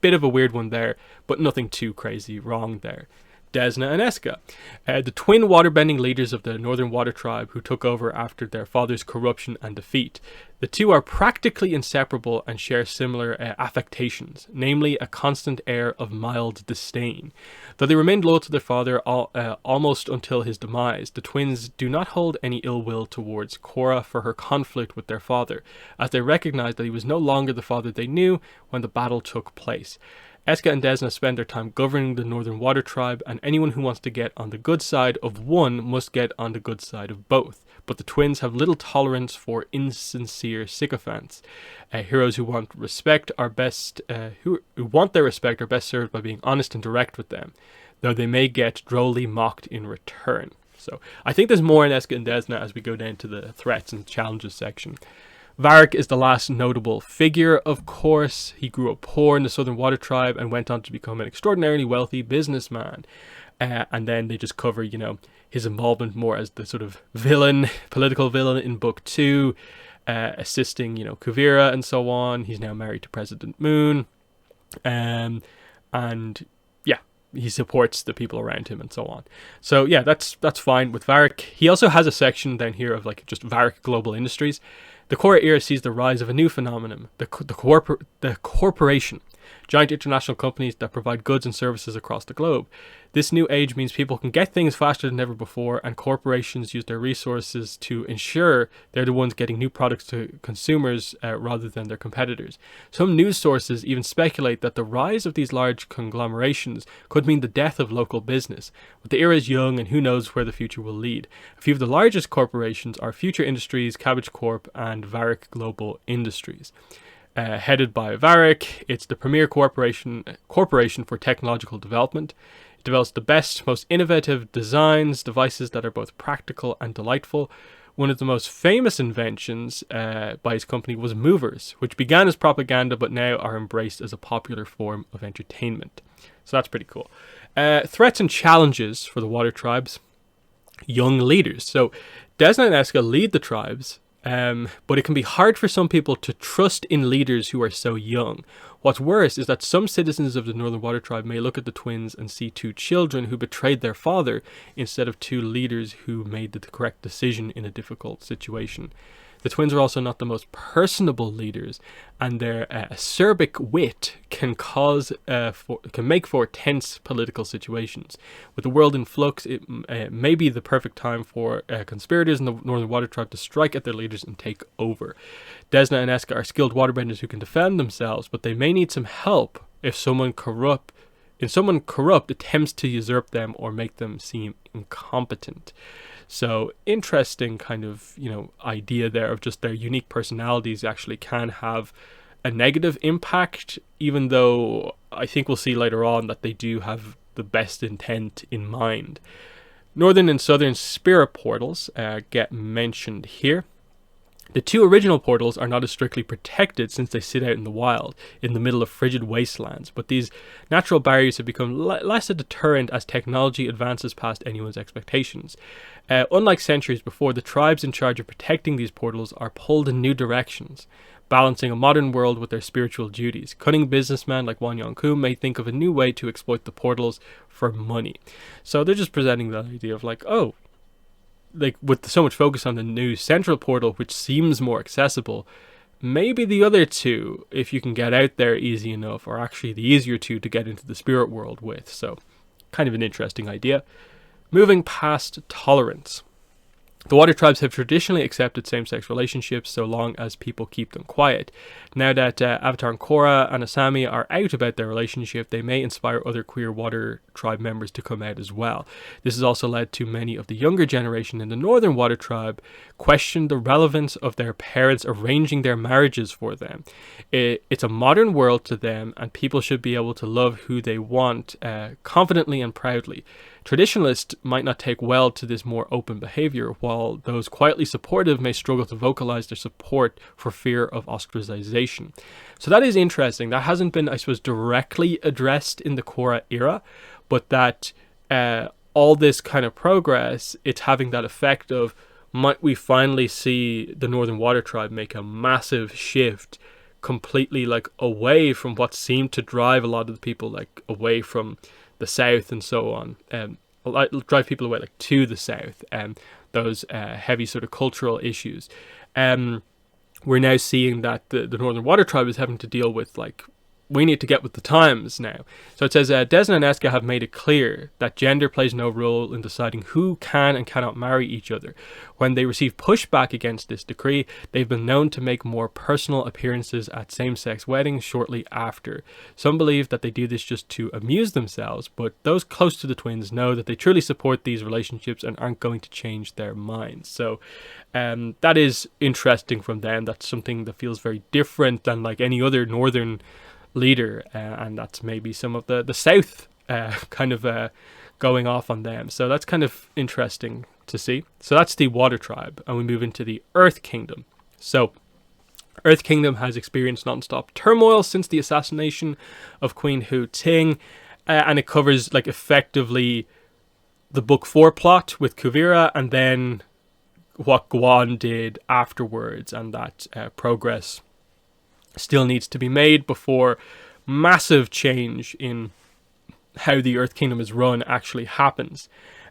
bit of a weird one there, but nothing too crazy wrong there. Desna and Eska, the twin waterbending leaders of the Northern Water Tribe who took over after their father's corruption and defeat. The two are practically inseparable and share similar affectations, namely a constant air of mild disdain. Though they remained loyal to their father almost until his demise, the twins do not hold any ill will towards Korra for her conflict with their father, as they recognize that he was no longer the father they knew when the battle took place. Eska and Desna spend their time governing the Northern Water Tribe, and anyone who wants to get on the good side of one must get on the good side of both. But the twins have little tolerance for insincere sycophants. Heroes who want respect are best, who want their respect are best served by being honest and direct with them, though they may get drolly mocked in return. So I think there's more in Eska and Desna as we go down to the threats and challenges section. Varric is the last notable figure, of course. He grew up poor in the Southern Water Tribe and went on to become an extraordinarily wealthy businessman. And then they just cover, you know, his involvement more as the sort of villain, political villain in Book 2, assisting, you know, Kuvira and so on. He's now married to President Moon. And yeah, he supports the people around him and so on. So yeah, that's fine with Varric. He also has a section down here of like just Varric Global Industries. The Korra Era sees the rise of a new phenomenon, the corporation, giant international companies that provide goods and services across the globe. This new age means people can get things faster than ever before, and corporations use their resources to ensure they're the ones getting new products to consumers rather than their competitors. Some news sources even speculate that the rise of these large conglomerations could mean the death of local business. But the era is young, and who knows where the future will lead. A few of the largest corporations are Future Industries, Cabbage Corp, and Varric Global Industries. Headed by Varric, it's the premier corporation for technological development. It develops the best, most innovative designs, devices that are both practical and delightful. One of the most famous inventions by his company was movers, which began as propaganda but now are embraced as a popular form of entertainment. So that's pretty cool. Threats and challenges for the water tribes. Young leaders. So Desna and Eska lead the tribes, but it can be hard for some people to trust in leaders who are so young. What's worse is that some citizens of the Northern Water Tribe may look at the twins and see two children who betrayed their father instead of two leaders who made the correct decision in a difficult situation. The twins are also not the most personable leaders, and their acerbic wit can make for tense political situations. With the world in flux, it may be the perfect time for conspirators in the Northern Water Tribe to strike at their leaders and take over. Desna and Eska are skilled waterbenders who can defend themselves, but they may need some help if someone corrupt attempts to usurp them or make them seem incompetent. So interesting kind of, idea there of just their unique personalities actually can have a negative impact, even though I think we'll see later on that they do have the best intent in mind. Northern and Southern Spirit portals get mentioned here. The two original portals are not as strictly protected since they sit out in the wild, in the middle of frigid wastelands, but these natural barriers have become less a deterrent as technology advances past anyone's expectations. Unlike centuries before, the tribes in charge of protecting these portals are pulled in new directions, balancing a modern world with their spiritual duties. Cunning businessmen like Wan Yongku may think of a new way to exploit the portals for money. So they're just presenting the idea of like, oh, like with so much focus on the new central portal, which seems more accessible, maybe the other two, if you can get out there easy enough, are actually the easier two to get into the spirit world with. So kind of an interesting idea. Moving past tolerance. The water tribes have traditionally accepted same-sex relationships so long as people keep them quiet. Now that Avatar and Korra and Asami are out about their relationship, they may inspire other queer water tribe members to come out as well. This has also led to many of the younger generation in the northern water tribe question the relevance of their parents arranging their marriages for them. It's a modern world to them, and people should be able to love who they want confidently and proudly. Traditionalists might not take well to this more open behavior, while those quietly supportive may struggle to vocalize their support for fear of ostracization. So that is interesting. That hasn't been, I suppose, directly addressed in the Korra era, but that all this kind of progress, it's having that effect of, might we finally see the Northern Water Tribe make a massive shift completely like away from what seemed to drive a lot of the people like away from the south and so on, drive people away like to the south, and those heavy sort of cultural issues. We're now seeing that the Northern Water Tribe is having to deal with like, we need to get with the times now. So it says, Desna and Eska have made it clear that gender plays no role in deciding who can and cannot marry each other. When they receive pushback against this decree, they've been known to make more personal appearances at same-sex weddings shortly after. Some believe that they do this just to amuse themselves, but those close to the twins know that they truly support these relationships and aren't going to change their minds. So that is interesting from them. That's something that feels very different than like any other northern leader, and that's maybe some of the south kind of going off on them. So that's kind of interesting to see. So that's the water tribe, and we move into the earth kingdom. So Earth Kingdom has experienced non-stop turmoil since the assassination of Queen Hu Ting, and it covers like effectively the book 4 plot with Kuvira, and then what Guan did afterwards, and that progress still needs to be made before massive change in how the Earth Kingdom is run actually happens.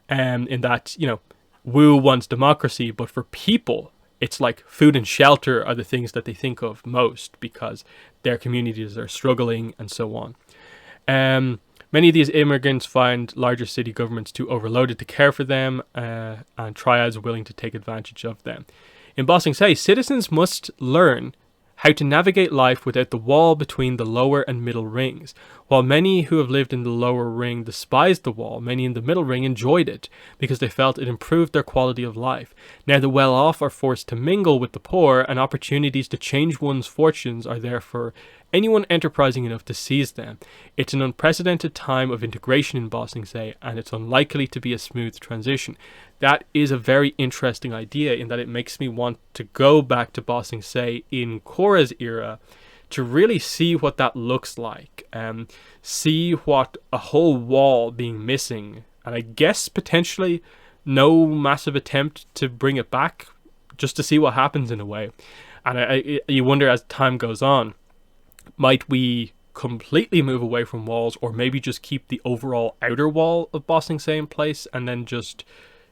In that, you know, Wu wants democracy, but for people, it's like food and shelter are the things that they think of most because their communities are struggling and so on. Many of these immigrants find larger city governments too overloaded to care for them, and triads are willing to take advantage of them. In Ba Sing Se, citizens must learn how to navigate life without the wall between the lower and middle rings. While many who have lived in the lower ring despised the wall, many in the middle ring enjoyed it because they felt it improved their quality of life. Now the well-off are forced to mingle with the poor, and opportunities to change one's fortunes are there for anyone enterprising enough to seize them. It's an unprecedented time of integration in Ba Sing Se, and it's unlikely to be a smooth transition. That is a very interesting idea in that it makes me want to go back to Ba Sing Se in Korra's era to really see what that looks like, see what a whole wall being missing, and I guess potentially no massive attempt to bring it back, just to see what happens in a way. And you wonder as time goes on, might we completely move away from walls, or maybe just keep the overall outer wall of Ba Sing Se in place, and then just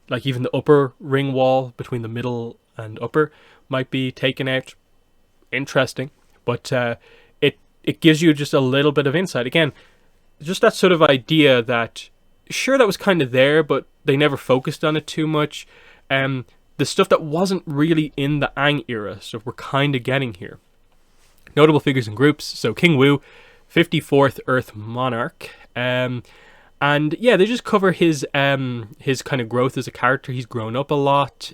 like even the upper ring wall between the middle and upper might be taken out. Interesting. But it gives you just a little bit of insight. Again, just that sort of idea that, sure, that was kind of there, but they never focused on it too much. The stuff that wasn't really in the Aang era, so we're kind of getting here. Notable figures and groups. So King Wu, 54th Earth Monarch. And yeah, they just cover his kind of growth as a character. He's grown up a lot.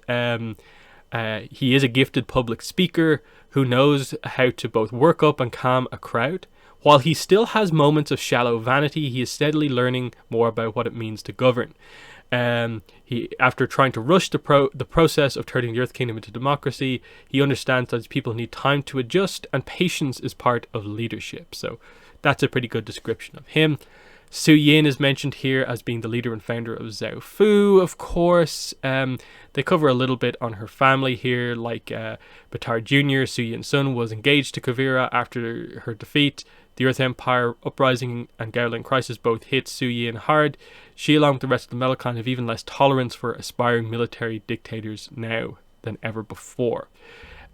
He is a gifted public speaker who knows how to both work up and calm a crowd. While he still has moments of shallow vanity, he is steadily learning more about what it means to govern. After trying to rush the process of turning the Earth Kingdom into democracy, he understands that people need time to adjust, and patience is part of leadership. So that's a pretty good description of him. Su Yin is mentioned here as being the leader and founder of Zhao Fu, of course. They cover a little bit on her family here, like Batar Jr., Su Yin's son, was engaged to Kuvira after her defeat. The Earth Empire Uprising and Gowland Crisis both hit Su Yin hard. She, along with the rest of the Metal Clan, have even less tolerance for aspiring military dictators now than ever before.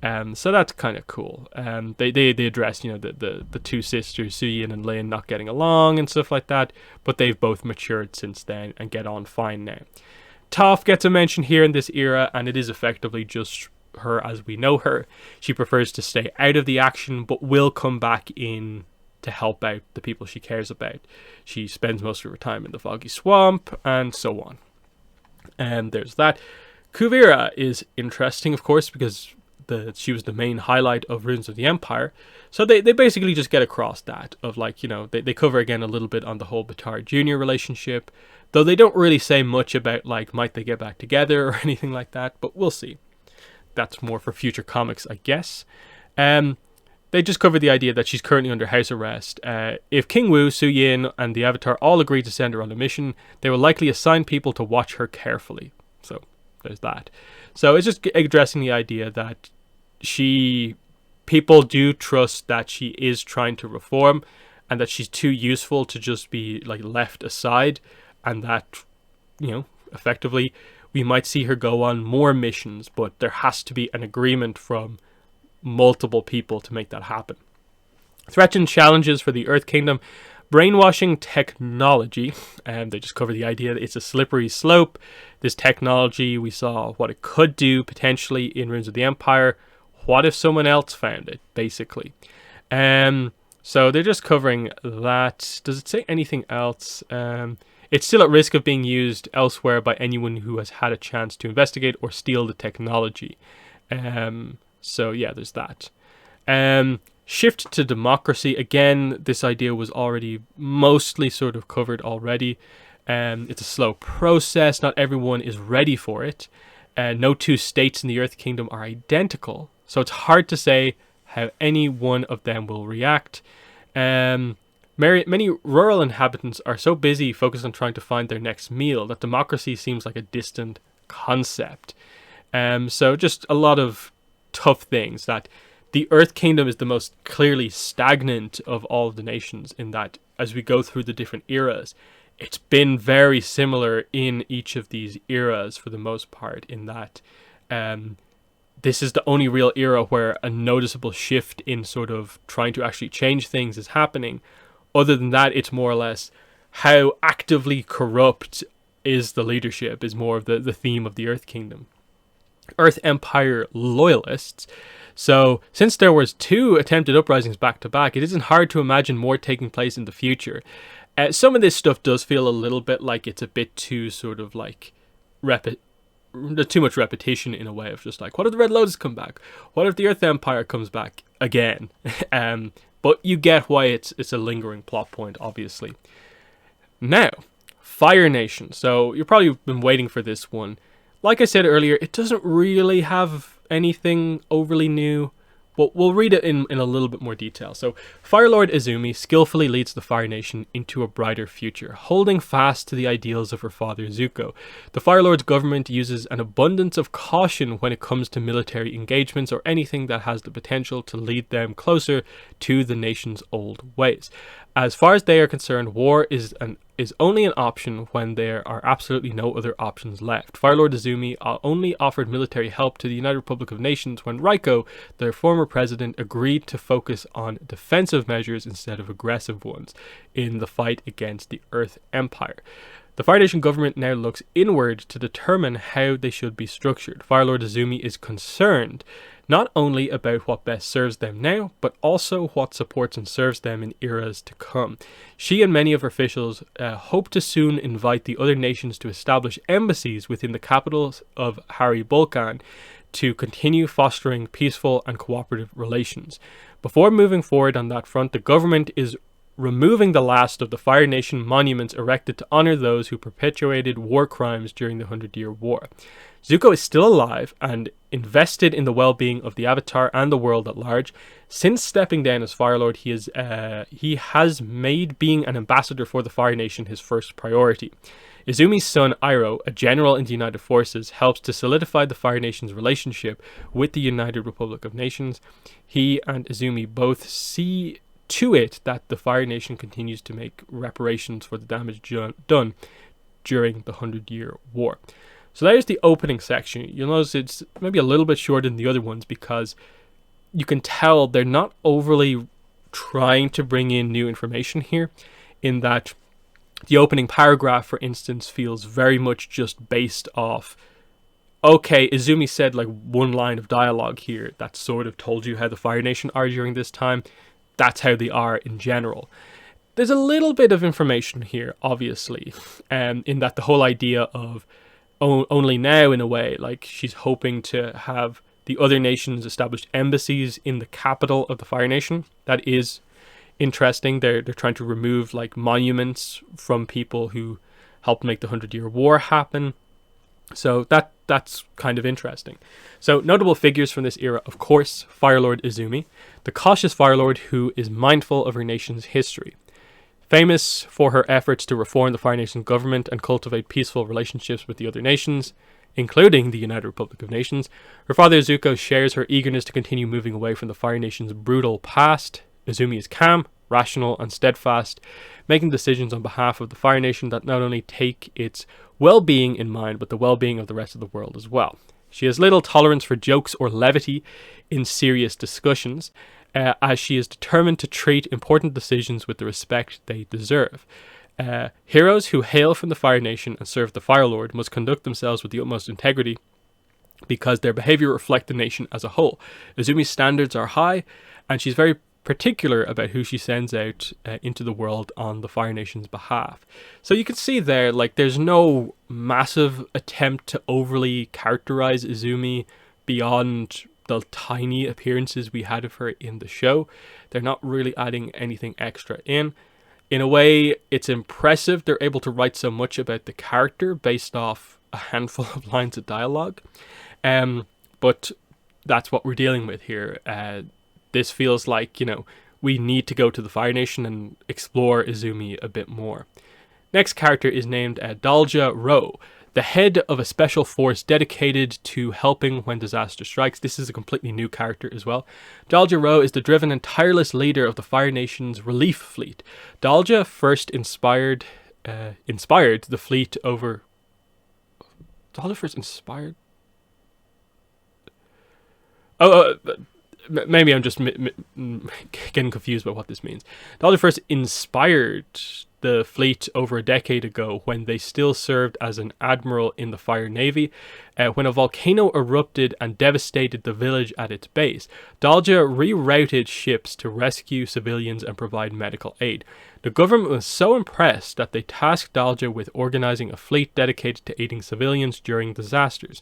So that's kind of cool. They address, the two sisters, Su Yin and Lin, not getting along and stuff like that, but they've both matured since then and get on fine now. Toph gets a mention here in this era, and it is effectively just her as we know her. She prefers to stay out of the action, but will come back in to help out the people she cares about. She spends most of her time in the Foggy Swamp, and so on. And there's that. Kuvira is interesting, of course, because she was the main highlight of Ruins of the Empire. So they basically just get across that of they cover again a little bit on the whole Batar Jr. relationship, though they don't really say much about might they get back together or anything like that, but we'll see. That's more for future comics, I guess. They just cover the idea that she's currently under house arrest. If King Wu, Su Yin, and the Avatar all agree to send her on a mission, they will likely assign people to watch her carefully. So there's that. So it's just addressing the idea that people do trust that she is trying to reform, and that she's too useful to just be left aside, and that effectively we might see her go on more missions, but there has to be an agreement from multiple people to make that happen. Threats and challenges for the Earth Kingdom. Brainwashing technology, and they just cover the idea that it's a slippery slope. This technology, we saw what it could do potentially in Ruins of the Empire. What if someone else found it, basically? So they're just covering that. Does it say anything else? It's still at risk of being used elsewhere by anyone who has had a chance to investigate or steal the technology. So yeah, there's that. Shift to democracy. Again, this idea was already mostly sort of covered already. It's a slow process. Not everyone is ready for it. No two states in the Earth Kingdom are identical, so it's hard to say how any one of them will react. Many rural inhabitants are so busy focused on trying to find their next meal that democracy seems like a distant concept. So just a lot of tough things. That the Earth Kingdom is the most clearly stagnant of all of the nations, in that as we go through the different eras, it's been very similar in each of these eras for the most part, in that this is the only real era where a noticeable shift in sort of trying to actually change things is happening. Other than that, it's more or less how actively corrupt is the leadership is more of the theme of the Earth Kingdom. Earth Empire loyalists. So since there was 2 attempted uprisings back to back, it isn't hard to imagine more taking place in the future. Some of this stuff does feel a little bit like it's a bit too sort of too much repetition, in a way of just what if the Red Lotus come back? What if the Earth Empire comes back again? But you get why it's a lingering plot point, obviously. Now, Fire Nation. So you've probably been waiting for this one. Like I said earlier, it doesn't really have anything overly new, but we'll read it in a little bit more detail. So, Fire Lord Izumi skillfully leads the Fire Nation into a brighter future, holding fast to the ideals of her father Zuko. The Fire Lord's government uses an abundance of caution when it comes to military engagements or anything that has the potential to lead them closer to the nation's old ways. As far as they are concerned, war is only an option when there are absolutely no other options left. Firelord Izumi only offered military help to the United Republic of Nations when Raiko, their former president, agreed to focus on defensive measures instead of aggressive ones in the fight against the Earth Empire. The Fire Nation government now looks inward to determine how they should be structured. Firelord Izumi is concerned not only about what best serves them now, but also what supports and serves them in eras to come. She and many of her officials hope to soon invite the other nations to establish embassies within the capitals of Hari Bolkan. to continue fostering peaceful and cooperative relations. Before moving forward on that front, the government is removing the last of the Fire Nation monuments erected to honor those who perpetuated war crimes during the 100-Year War. Zuko is still alive and invested in the well-being of the Avatar and the world at large. Since stepping down as Fire Lord, he has made being an ambassador for the Fire Nation his first priority. Izumi's son Iroh, a general in the United Forces, helps to solidify the Fire Nation's relationship with the United Republic of Nations. He and Izumi both see to it that the Fire Nation continues to make reparations for the damage done during the 100-Year War. So there's the opening section. You'll notice it's maybe a little bit shorter than the other ones because you can tell they're not overly trying to bring in new information here, in that the opening paragraph, for instance, feels very much just based off, okay, Izumi said like one line of dialogue here that sort of told you how the Fire Nation are during this time. That's how they are in general. There's a little bit of information here, obviously, in that the whole idea of only now, in a way, like she's hoping to have the other nations establish embassies in the capital of the Fire Nation. That is interesting. They're trying to remove like monuments from people who helped make the 100-Year War happen. So that's kind of interesting. So notable figures from this era, of course, Fire Lord Izumi, the cautious Fire Lord who is mindful of her nation's history. Famous for her efforts to reform the Fire Nation government and cultivate peaceful relationships with the other nations, including the United Republic of Nations, her father Zuko shares her eagerness to continue moving away from the Fire Nation's brutal past. Izumi is calm, rational, and steadfast, making decisions on behalf of the Fire Nation that not only take its well-being in mind, but the well-being of the rest of the world as well. She has little tolerance for jokes or levity in serious discussions, as she is determined to treat important decisions with the respect they deserve. Heroes who hail from the Fire Nation and serve the Fire Lord must conduct themselves with the utmost integrity because their behavior reflects the nation as a whole. Izumi's standards are high, and she's very particular about who she sends out into the world on the Fire Nation's behalf. So you can see there, like, there's no massive attempt to overly characterize Izumi beyond the tiny appearances we had of her in the show. They're not really adding anything extra in. In a way, it's impressive they're able to write so much about the character based off a handful of lines of dialogue. But that's what we're dealing with here. This feels like, we need to go to the Fire Nation and explore Izumi a bit more. Next character is named Dalja Ro, the head of a special force dedicated to helping when disaster strikes. This is a completely new character as well. Dalja Ro is the driven and tireless leader of the Fire Nation's relief fleet. Dalja first inspired the fleet over... Dalja first inspired... Maybe I'm just getting confused about what this means. Dalja first inspired the fleet over a decade ago when they still served as an admiral in the Fire Navy. When a volcano erupted and devastated the village at its base, Dalja rerouted ships to rescue civilians and provide medical aid. The government was so impressed that they tasked Dalja with organizing a fleet dedicated to aiding civilians during disasters.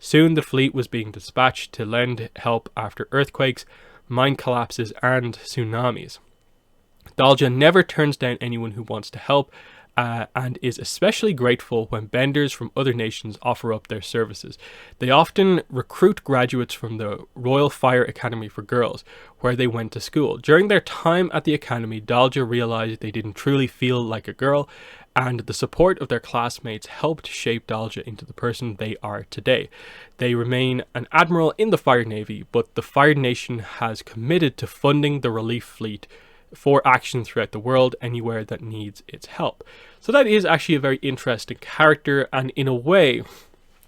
Soon the fleet was being dispatched to lend help after earthquakes, mine collapses, and tsunamis. Dalja never turns down anyone who wants to help, and is especially grateful when benders from other nations offer up their services. They often recruit graduates from the Royal Fire Academy for Girls, where they went to school. During their time at the academy, Dalja realized they didn't truly feel like a girl, and the support of their classmates helped shape Dalja into the person they are today. They remain an admiral in the Fire Navy, but the Fire Nation has committed to funding the relief fleet for action throughout the world anywhere that needs its help. So that is actually a very interesting character, and in a way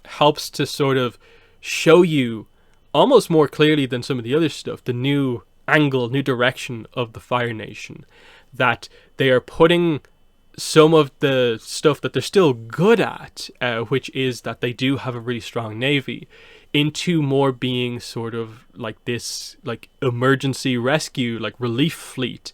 helps to sort of show you almost more clearly than some of the other stuff the new angle, new direction of the Fire Nation, that they are putting some of the stuff that they're still good at, which is that they do have a really strong navy, into more being sort of like this like emergency rescue, like relief fleet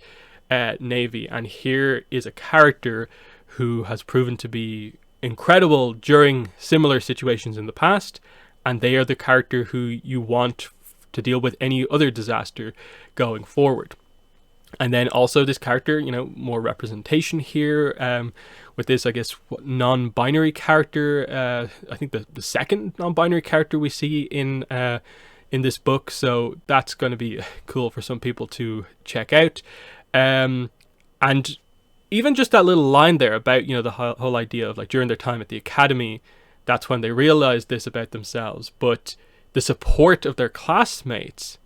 navy. And here is a character who has proven to be incredible during similar situations in the past, and they are the character who you want to deal with any other disaster going forward. And then also this character, more representation here with this, I guess, non-binary character. I think the second non-binary character we see in this book. So that's going to be cool for some people to check out. And even just that little line there about, the whole idea of like during their time at the academy, that's when they realized this about themselves. But the support of their classmates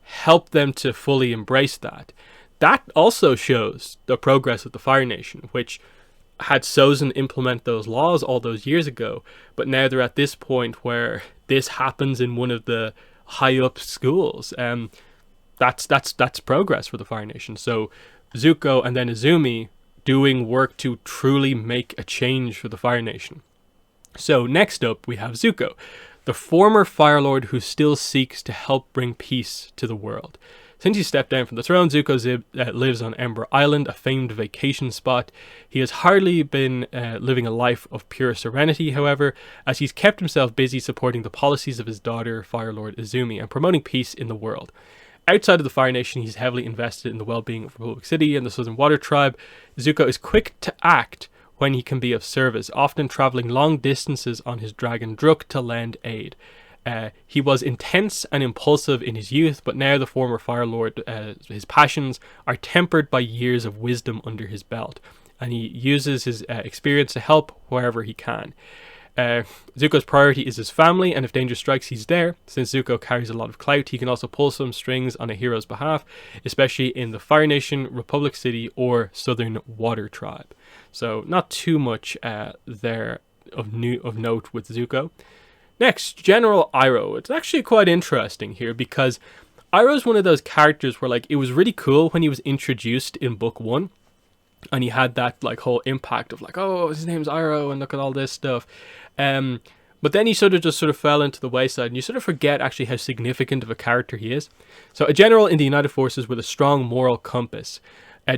helped them to fully embrace that. That also shows the progress of the Fire Nation, which had Sozin implement those laws all those years ago, but now they're at this point where this happens in one of the high up schools. That's progress for the Fire Nation. So Zuko and then Izumi doing work to truly make a change for the Fire Nation. So next up we have Zuko, the former Fire Lord who still seeks to help bring peace to the world. Since he stepped down from the throne, Zuko lives on Ember Island, a famed vacation spot. He has hardly been living a life of pure serenity, however, as he's kept himself busy supporting the policies of his daughter, Fire Lord Izumi, and promoting peace in the world. Outside of the Fire Nation, he's heavily invested in the well-being of Republic City and the Southern Water Tribe. Zuko is quick to act when he can be of service, often traveling long distances on his dragon Druk to lend aid. He was intense and impulsive in his youth, but now the former Fire Lord, his passions are tempered by years of wisdom under his belt, and he uses his experience to help wherever he can. Zuko's priority is his family, and if danger strikes, he's there. Since Zuko carries a lot of clout, he can also pull some strings on a hero's behalf, especially in the Fire Nation, Republic City, or Southern Water Tribe. So not too much there of note with Zuko. Next, General Iroh. It's actually quite interesting here because Iroh is one of those characters where like it was really cool when he was introduced in book 1, and he had that like whole impact of like, oh, his name's Iroh and look at all this stuff. But then he sort of fell into the wayside, and you sort of forget actually how significant of a character he is. So a general in the United Forces with a strong moral compass.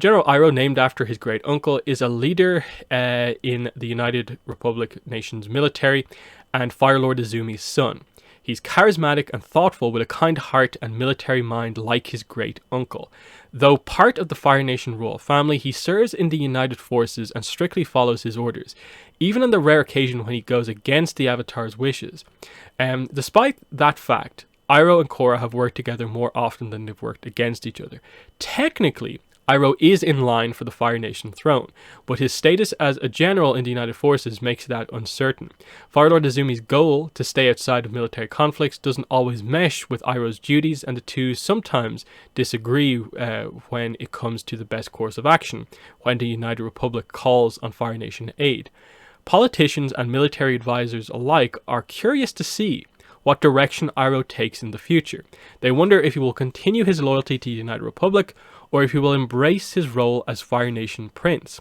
General Iroh, named after his great uncle, is a leader in the United Republic Nation's military and Fire Lord Izumi's son. He's charismatic and thoughtful with a kind heart and military mind like his great uncle. Though part of the Fire Nation royal family, he serves in the United Forces and strictly follows his orders, even on the rare occasion when he goes against the Avatar's wishes. Despite that fact, Iroh and Korra have worked together more often than they've worked against each other. Technically, Iroh is in line for the Fire Nation throne, but his status as a general in the United Forces makes that uncertain. Fire Lord Izumi's goal to stay outside of military conflicts doesn't always mesh with Iroh's duties, and the two sometimes disagree when it comes to the best course of action, when the United Republic calls on Fire Nation aid. Politicians and military advisors alike are curious to see what direction Iroh takes in the future. They wonder if he will continue his loyalty to the United Republic, or if he will embrace his role as Fire Nation Prince.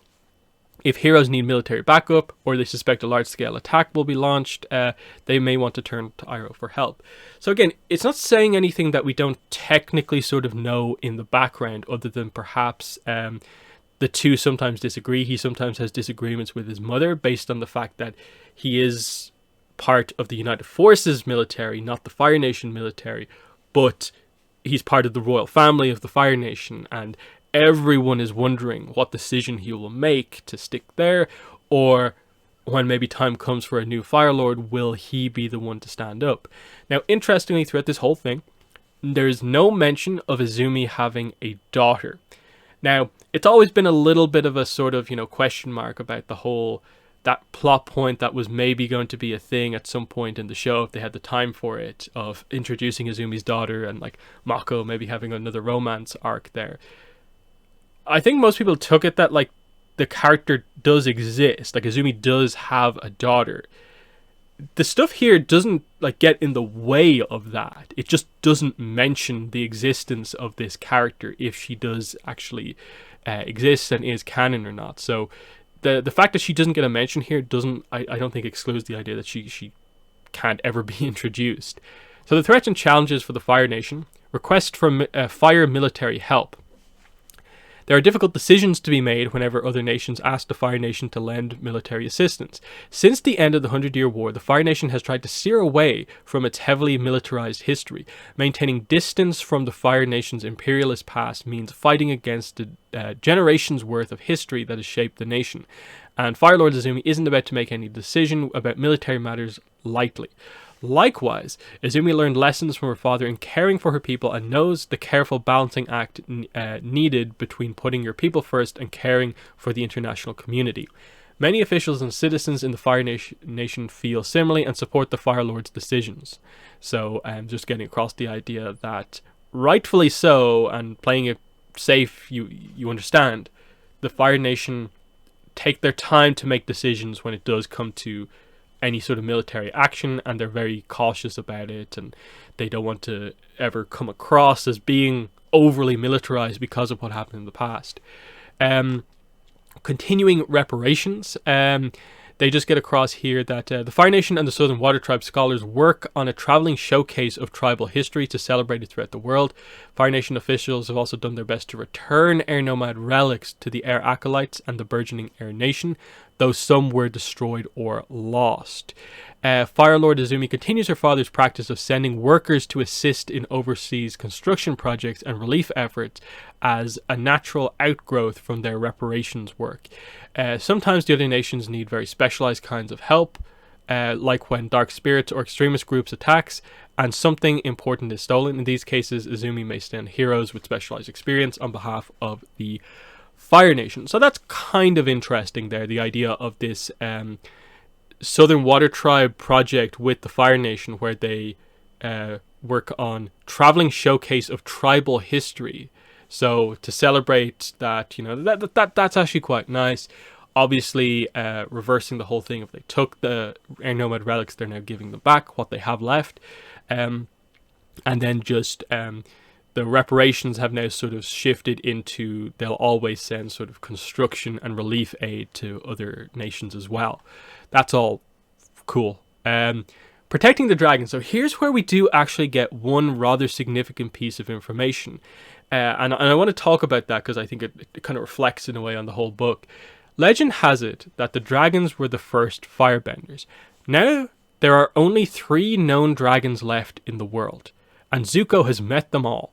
If heroes need military backup, or they suspect a large-scale attack will be launched, they may want to turn to Iroh for help. So again, it's not saying anything that we don't technically sort of know in the background, other than perhaps the two sometimes disagree. He sometimes has disagreements with his mother, based on the fact that he is part of the United Forces military, not the Fire Nation military, but he's part of the royal family of the Fire Nation, and everyone is wondering what decision he will make to stick there, or when maybe time comes for a new Fire Lord, will he be the one to stand up? Now, interestingly, throughout this whole thing, there's no mention of Izumi having a daughter. Now, it's always been a little bit of a sort of, question mark about the whole, that plot point that was maybe going to be a thing at some point in the show if they had the time for it, of introducing Izumi's daughter and like Mako maybe having another romance arc there. I think most people took it that like the character does exist, like Izumi does have a daughter. The stuff here doesn't like get in the way of that. It just doesn't mention the existence of this character, if she does actually exist and is canon or not. So the fact that she doesn't get a mention here doesn't, I don't think, excludes the idea that she can't ever be introduced. So the threats and challenges for the Fire Nation: request for fire military help. There are difficult decisions to be made whenever other nations ask the Fire Nation to lend military assistance. Since the end of the 100-Year War, the Fire Nation has tried to steer away from its heavily militarized history. Maintaining distance from the Fire Nation's imperialist past means fighting against the generations worth of history that has shaped the nation. And Fire Lord Izumi isn't about to make any decision about military matters lightly. Likewise, Izumi learned lessons from her father in caring for her people and knows the careful balancing act needed between putting your people first and caring for the international community. Many officials and citizens in the Fire Nation feel similarly and support the Fire Lord's decisions. So I'm just getting across the idea that, rightfully so, and playing it safe, you understand, the Fire Nation take their time to make decisions when it does come to any sort of military action, and they're very cautious about it, and they don't want to ever come across as being overly militarized because of what happened in the past. Continuing reparations, they just get across here that the Fire Nation and the Southern Water Tribe scholars work on a traveling showcase of tribal history to celebrate it throughout the world. Fire Nation officials have also done their best to return Air Nomad relics to the Air Acolytes and the burgeoning Air Nation, though some were destroyed or lost. Fire Lord Izumi continues her father's practice of sending workers to assist in overseas construction projects and relief efforts as a natural outgrowth from their reparations work. Sometimes the other nations need very specialized kinds of help, like when dark spirits or extremist groups attacks and something important is stolen. In these cases, Izumi may send heroes with specialized experience on behalf of the Fire Nation. So that's kind of interesting there, the idea of this Southern Water Tribe project with the Fire Nation, where they work on traveling showcase of tribal history. So to celebrate that, that's actually quite nice. Obviously, reversing the whole thing. If they took the Air Nomad relics, they're now giving them back what they have left. And then just the reparations have now sort of shifted into they'll always send sort of construction and relief aid to other nations as well. That's all cool. Protecting the dragon. So here's where we do actually get one rather significant piece of information. And I want to talk about that because I think it kind of reflects in a way on the whole book. Legend has it that the dragons were the first firebenders. Now there are only 3 known dragons left in the world, and Zuko has met them all.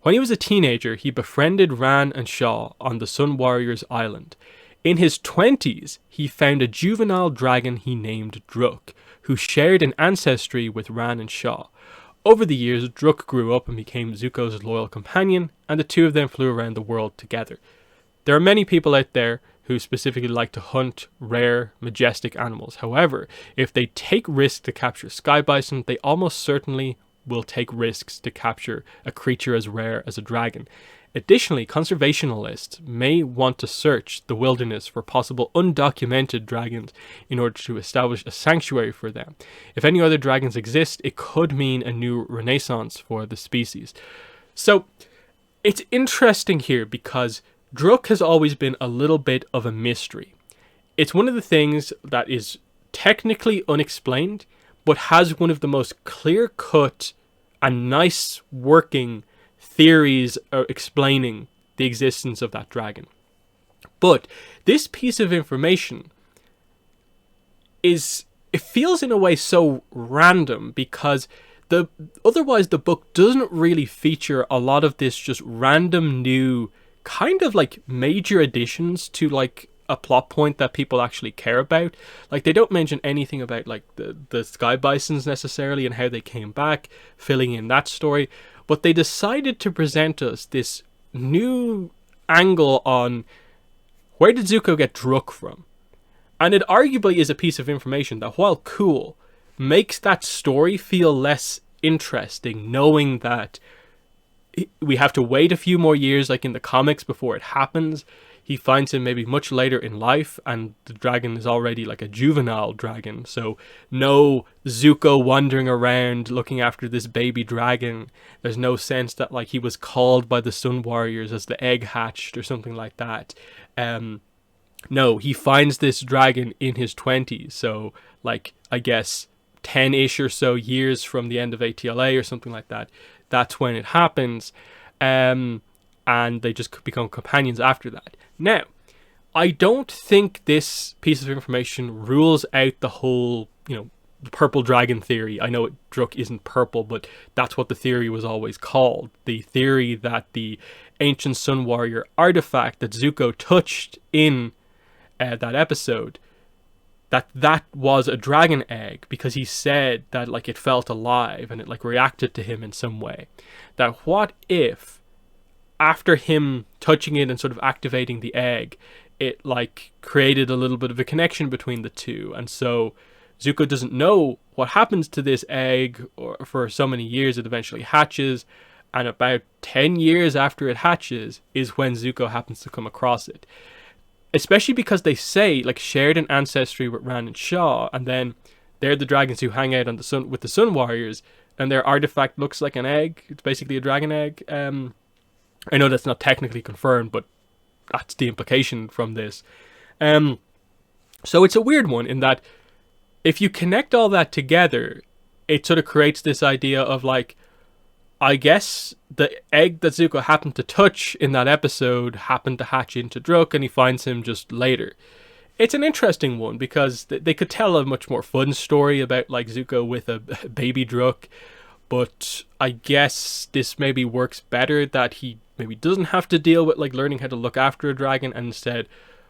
When he was a teenager, he befriended Ran and Shaw on the Sun Warriors Island. In his 20s, he found a juvenile dragon he named Druk, who shared an ancestry with Ran and Shaw. Over the years, Druk grew up and became Zuko's loyal companion, and the two of them flew around the world together. There are many people out there who specifically like to hunt rare, majestic animals. However, if they take risks to capture sky bison, they almost certainly will take risks to capture a creature as rare as a dragon. Additionally, conservationists may want to search the wilderness for possible undocumented dragons in order to establish a sanctuary for them. If any other dragons exist, it could mean a new renaissance for the species. So, it's interesting here because Druk has always been a little bit of a mystery. It's one of the things that is technically unexplained, but has one of the most clear-cut and nice working theories explaining the existence of that dragon. But this piece of information it feels in a way so random because otherwise the book doesn't really feature a lot of this just random new kind of like major additions to like a plot point that people actually care about. Like they don't mention anything about like the sky bisons necessarily and how they came back, filling in that story, but they decided to present us this new angle on where did Zuko get Druk from. And it arguably is a piece of information that, while cool, makes that story feel less interesting, knowing that we have to wait a few more years like in the comics before it happens. He finds him maybe much later in life, and the dragon is already like a juvenile dragon. So no Zuko wandering around looking after this baby dragon. There's no sense that like he was called by the Sun Warriors as the egg hatched or something like that. No, he finds this dragon in his 20s. So like, I guess 10-ish or so years from the end of ATLA or something like that. That's when it happens. and they just become companions after that. Now, I don't think this piece of information rules out the whole, the purple dragon theory. I know Druk isn't purple, but that's what the theory was always called. The theory that the ancient Sun Warrior artifact that Zuko touched in that episode, that was a dragon egg, because he said that like it felt alive and it like reacted to him in some way. That what if after him touching it and sort of activating the egg, it like created a little bit of a connection between the two, and so Zuko doesn't know what happens to this egg or for so many years. It eventually hatches, and about 10 years after it hatches is when Zuko happens to come across it. Especially because they say like shared an ancestry with Ran and Shaw, and then they're the dragons who hang out on the sun with the Sun Warriors, and their artifact looks like an egg. It's basically a dragon egg. I know that's not technically confirmed, but that's the implication from this. So it's a weird one in that if you connect all that together, it sort of creates this idea of like, I guess the egg that Zuko happened to touch in that episode happened to hatch into Druk, and he finds him just later. It's an interesting one because they could tell a much more fun story about like Zuko with a baby Druk, but I guess this maybe works better that he maybe doesn't have to deal with like learning how to look after a dragon, and instead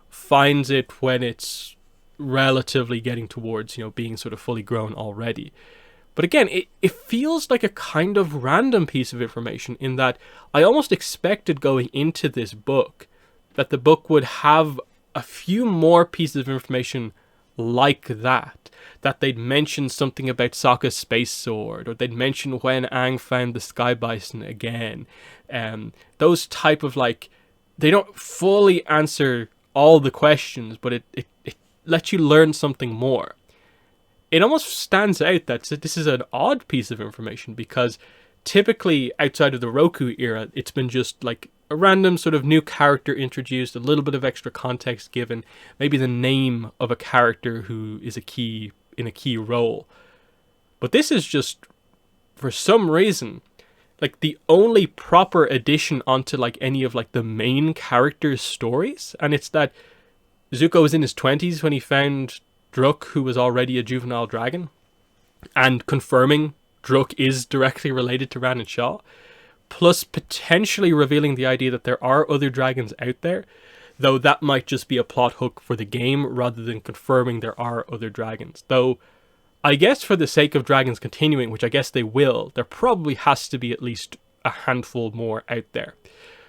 finds it when it's relatively getting towards, being sort of fully grown already. But again, it feels like a kind of random piece of information in that I almost expected going into this book that the book would have a few more pieces of information like that they'd mention something about Sokka's space sword, or they'd mention when Aang found the sky bison again. Those type of like, they don't fully answer all the questions, but it lets you learn something more. It almost stands out that this is an odd piece of information, because typically outside of the Roku era, it's been just like a random sort of new character introduced, a little bit of extra context given, maybe the name of a character who is in a key role. But this is just, for some reason, like the only proper addition onto like any of like the main characters' stories, and it's that Zuko was in his 20s when he found Druk, who was already a juvenile dragon, and confirming Druk is directly related to Ran and Shaw, plus potentially revealing the idea that there are other dragons out there, though that might just be a plot hook for the game rather than confirming there are other dragons. Though I guess for the sake of dragons continuing, which I guess they will, there probably has to be at least a handful more out there.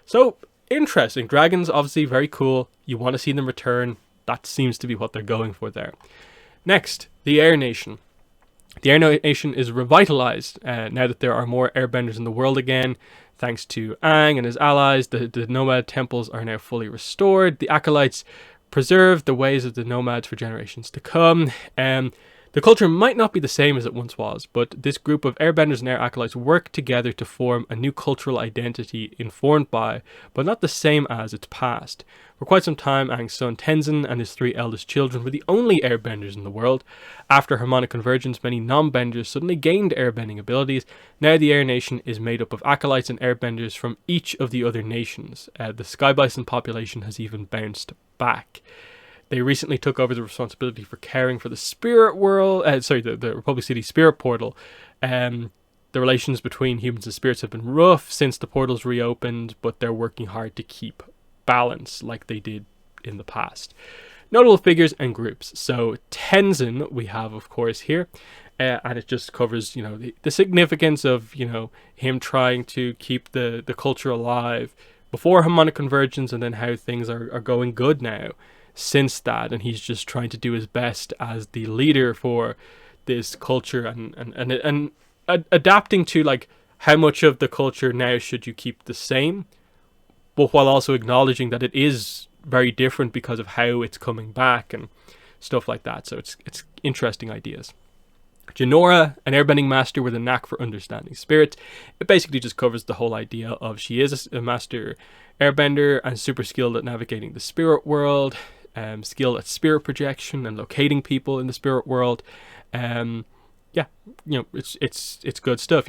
So interesting. Dragons, obviously very cool. You want to see them return. That seems to be what they're going for there. Next, the Air Nation. The Air Nation is revitalized now that there are more airbenders in the world again. Thanks to Aang and his allies, the nomad temples are now fully restored. The acolytes preserve the ways of the nomads for generations to come. The culture might not be the same as it once was, but this group of airbenders and air acolytes work together to form a new cultural identity informed by, but not the same as, its past. For quite some time, Aang's son Tenzin and his 3 eldest children were the only airbenders in the world. After harmonic convergence, many non-benders suddenly gained airbending abilities. Now the Air Nation is made up of acolytes and airbenders from each of the other nations. The Sky Bison population has even bounced back. They recently took over the responsibility for caring for the spirit world, the Republic City spirit portal. The relations between humans and spirits have been rough since the portals reopened, but they're working hard to keep balance like they did in the past. Notable figures and groups. So Tenzin we have, of course, here. And it just covers, the significance of, him trying to keep the culture alive before harmonic convergence, and then how things are going good now since that, and he's just trying to do his best as the leader for this culture and adapting to like how much of the culture now should you keep the same, but while also acknowledging that it is very different because of how it's coming back and stuff like that. So it's interesting ideas. Jinora, an airbending master with a knack for understanding spirits. It basically just covers the whole idea of she is a master airbender and super skilled at navigating the spirit world. Skilled at spirit projection and locating people in the spirit world. It's good stuff.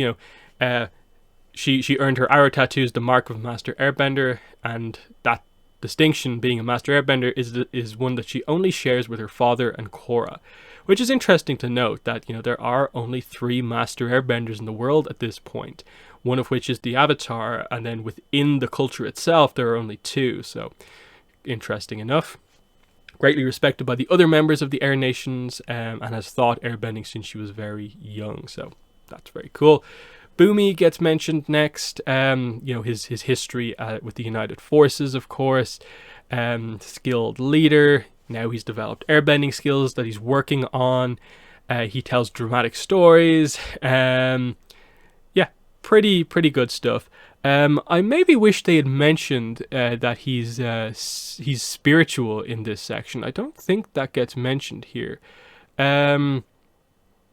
she earned her arrow tattoos, the mark of a master airbender, and that distinction, being a master airbender, is one that she only shares with her father and Korra, which is interesting to note that, you know, there are only 3 master airbenders in the world at this point, one of which is the Avatar, and then within the culture itself there are only 2, so interesting enough. Greatly respected by the other members of the Air Nations, and has taught airbending since she was very young, so that's very cool. Boomy gets mentioned next. You know, his history with the United Forces, of course. Skilled leader. Now he's developed airbending skills that he's working on. He tells dramatic stories. Yeah, pretty good stuff. I maybe wish they had mentioned that he's spiritual in this section. I don't think that gets mentioned here.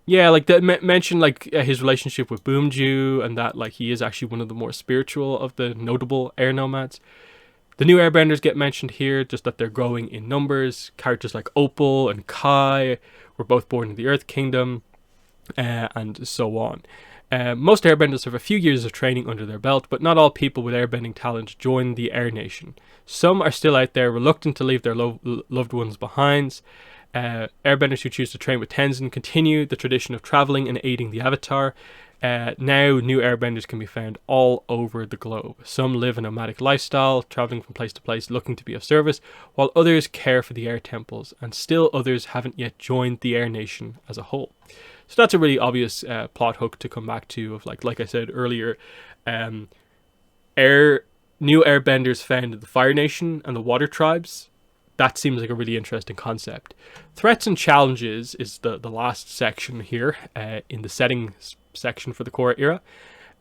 Yeah, like that mention like his relationship with Boomju, and that like he is actually one of the more spiritual of the notable air nomads. The new airbenders get mentioned here, just that they're growing in numbers. Characters like Opal and Kai were both born in the Earth Kingdom, and so on. Most airbenders have a few years of training under their belt, but not all people with airbending talent join the Air Nation. Some are still out there reluctant to leave their loved ones behind. Airbenders who choose to train with Tenzin continue the tradition of traveling and aiding the Avatar. Now, new airbenders can be found all over the globe. Some live a nomadic lifestyle, traveling from place to place looking to be of service, while others care for the air temples, and still others haven't yet joined the Air Nation as a whole. So that's a really obvious plot hook to come back to, of like I said earlier, new airbenders found in the Fire Nation and the Water Tribes. That seems like a really interesting concept. Threats and challenges is the last section here in the settings section for the Korra era.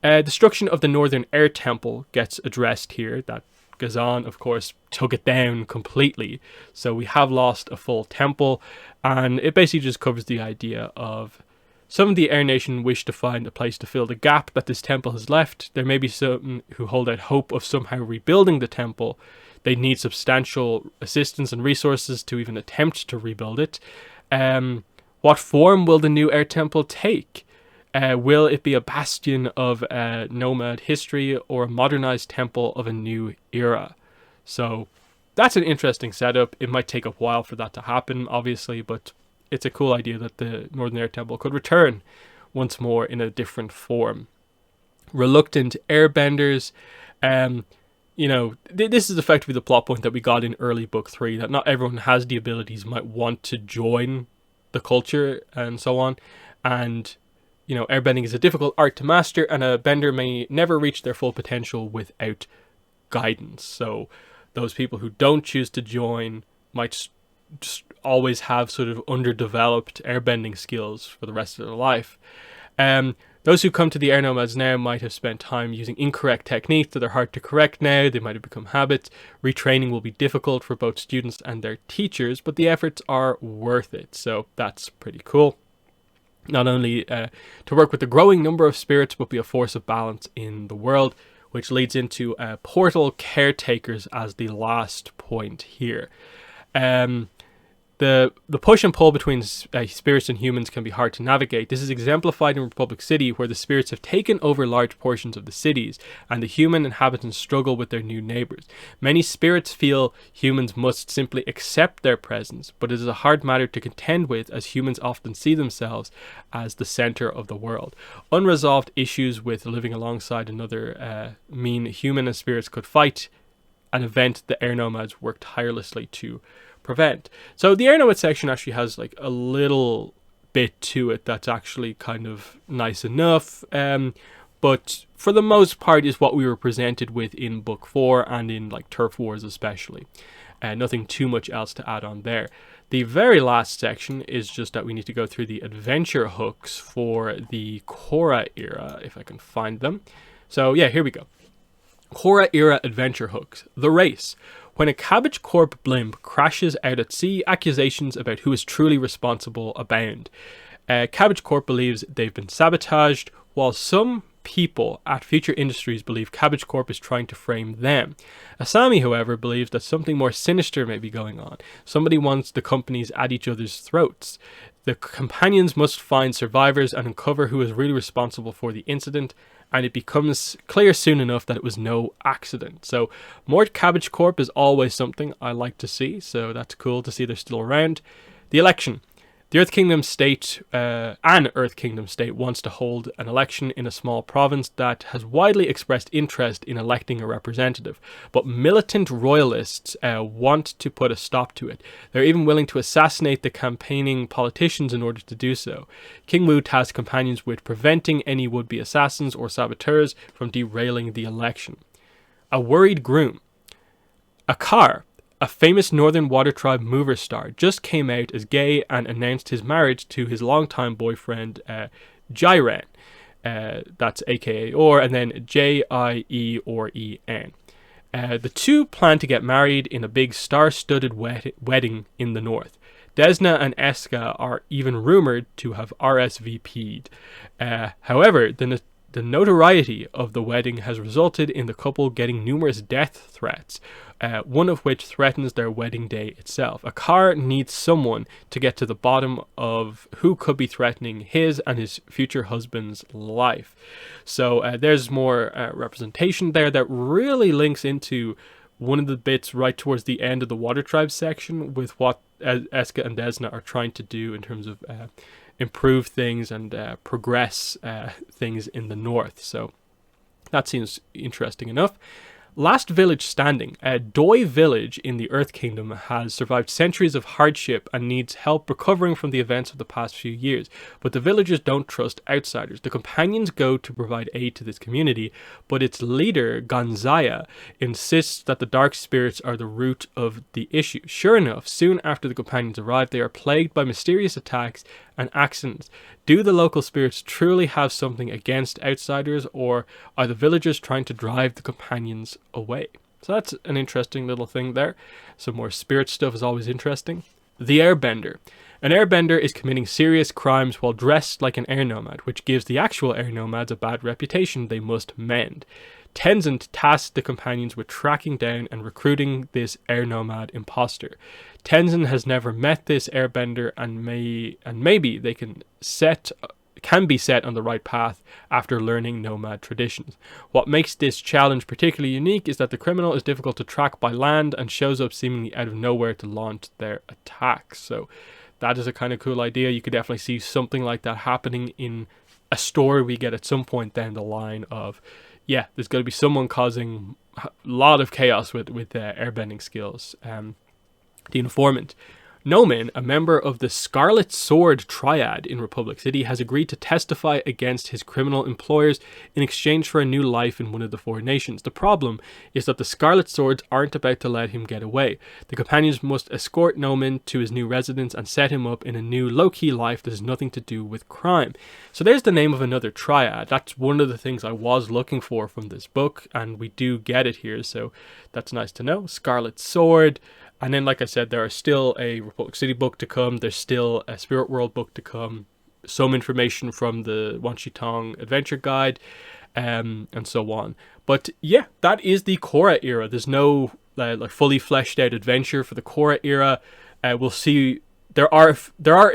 Destruction of the Northern Air Temple gets addressed here. That Gazan, of course, took it down completely. So we have lost a full temple, and it basically just covers the idea of some of the Air Nation wish to find a place to fill the gap that this temple has left. There may be some who hold out hope of somehow rebuilding the temple. They need substantial assistance and resources to even attempt to rebuild it. What form will the new air temple take? Will it be a bastion of nomad history or a modernized temple of a new era? So that's an interesting setup. It might take a while for that to happen, obviously, but it's a cool idea that the Northern Air Temple could return once more in a different form. Reluctant airbenders. You know, this is effectively the plot point that we got in early book 3, that not everyone has the abilities, might want to join the culture and so on. And, you know, airbending is a difficult art to master, and a bender may never reach their full potential without guidance. So those people who don't choose to join might just always have sort of underdeveloped airbending skills for the rest of their life. Those who come to the air nomads now might have spent time using incorrect techniques that are hard to correct now. They might have become habits. Retraining will be difficult for both students and their teachers, but the efforts are worth it. So that's pretty cool. Not only to work with the growing number of spirits, but be a force of balance in the world, which leads into portal caretakers as the last point here. The push and pull between spirits and humans can be hard to navigate. This is exemplified in Republic City, where the spirits have taken over large portions of the cities, and the human inhabitants struggle with their new neighbors. Many spirits feel humans must simply accept their presence, but it is a hard matter to contend with, as humans often see themselves as the center of the world. Unresolved issues with living alongside another mean human and spirits could fight, an event the air nomads work tirelessly to prevent. So the air nomad section actually has like a little bit to it that's actually kind of nice enough, but for the most part is what we were presented with in book 4 and in like Turf Wars especially. Nothing too much else to add on there. The very last section is just that we need to go through the adventure hooks for the Korra era, if I can find them. So yeah, here we go. Korra Era adventure hooks. The race. When a Cabbage Corp blimp crashes out at sea, accusations about who is truly responsible abound. Cabbage Corp believes they've been sabotaged, while some people at Future Industries believe Cabbage Corp is trying to frame them. Asami, however, believes that something more sinister may be going on. Somebody wants the companies at each other's throats. The companions must find survivors and uncover who is really responsible for the incident, and it becomes clear soon enough that it was no accident. So more Cabbage Corp is always something I like to see, so that's cool to see they're still around. The election. The Earth Kingdom state, an Earth Kingdom state, wants to hold an election in a small province that has widely expressed interest in electing a representative, but militant royalists want to put a stop to it. They're even willing to assassinate the campaigning politicians in order to do so. King Wu tasks companions with preventing any would-be assassins or saboteurs from derailing the election. A worried groom. Akar, a famous Northern Water Tribe mover star, just came out as gay and announced his marriage to his longtime boyfriend, Jiren. That's aka Or, and then J-I-E or E-N. The two plan to get married in a big star-studded wedding in the north. Desna and Eska are even rumored to have RSVP'd. However, the notoriety of the wedding has resulted in the couple getting numerous death threats, one of which threatens their wedding day itself. Akar needs someone to get to the bottom of who could be threatening his and his future husband's life. So there's more representation there that really links into one of the bits right towards the end of the Water Tribe section with what Eska and Desna are trying to do in terms of improve things and progress things in the north. So that seems interesting enough. Last village standing. Doi village in the Earth Kingdom has survived centuries of hardship and needs help recovering from the events of the past few years, but the villagers don't trust outsiders. The companions go to provide aid to this community, but its leader, Gonzaya, insists that the dark spirits are the root of the issue. Sure enough, soon after the companions arrive, they are plagued by mysterious attacks and accidents. Do the local spirits truly have something against outsiders, or are the villagers trying to drive the companions away? So that's an interesting little thing there. Some more spirit stuff is always interesting. The Airbender. An airbender is committing serious crimes while dressed like an air nomad, which gives the actual air nomads a bad reputation they must mend. Tenzin tasks the companions with tracking down and recruiting this air nomad imposter. Tenzin has never met this airbender and maybe they can be set on the right path after learning nomad traditions. What makes this challenge particularly unique is that the criminal is difficult to track by land and shows up seemingly out of nowhere to launch their attacks. So that is a kind of cool idea. You could definitely see something like that happening in a story we get at some point down the line of, yeah, there's going to be someone causing a lot of chaos with airbending skills. The Informant. Nomin, a member of the Scarlet Sword Triad in Republic City, has agreed to testify against his criminal employers in exchange for a new life in one of the four nations. The problem is that the Scarlet Swords aren't about to let him get away. The companions must escort Nomin to his new residence and set him up in a new low-key life that has nothing to do with crime. So there's the name of another triad. That's one of the things I was looking for from this book, and we do get it here, so that's nice to know. Scarlet Sword. And then, like I said, there are still a Republic City book to come. There's still a Spirit World book to come. Some information from the Wan Shi Tong Adventure Guide, and so on. But yeah, that is the Korra era. There's no like fully fleshed out adventure for the Korra era. We'll see. There are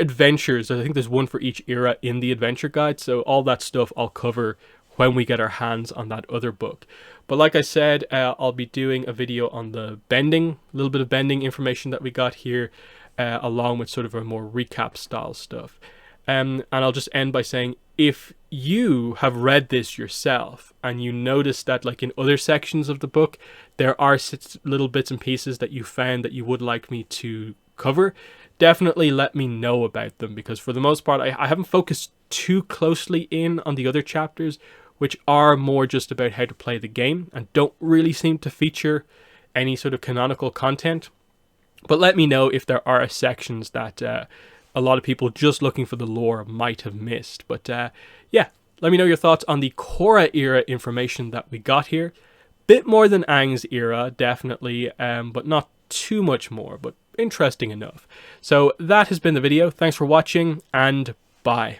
adventures. I think there's one for each era in the Adventure Guide. So all that stuff I'll cover when we get our hands on that other book. But like I said, I'll be doing a video on the bending, a little bit of bending information that we got here, along with sort of a more recap style stuff. And I'll just end by saying, if you have read this yourself and you notice that like in other sections of the book, there are little bits and pieces that you found that you would like me to cover, definitely let me know about them, because for the most part, I haven't focused too closely in on the other chapters, which are more just about how to play the game and don't really seem to feature any sort of canonical content. But let me know if there are sections that a lot of people just looking for the lore might have missed. But yeah, let me know your thoughts on the Korra era information that we got here. Bit more than Aang's era, definitely, but not too much more, but interesting enough. So that has been the video. Thanks for watching, and bye.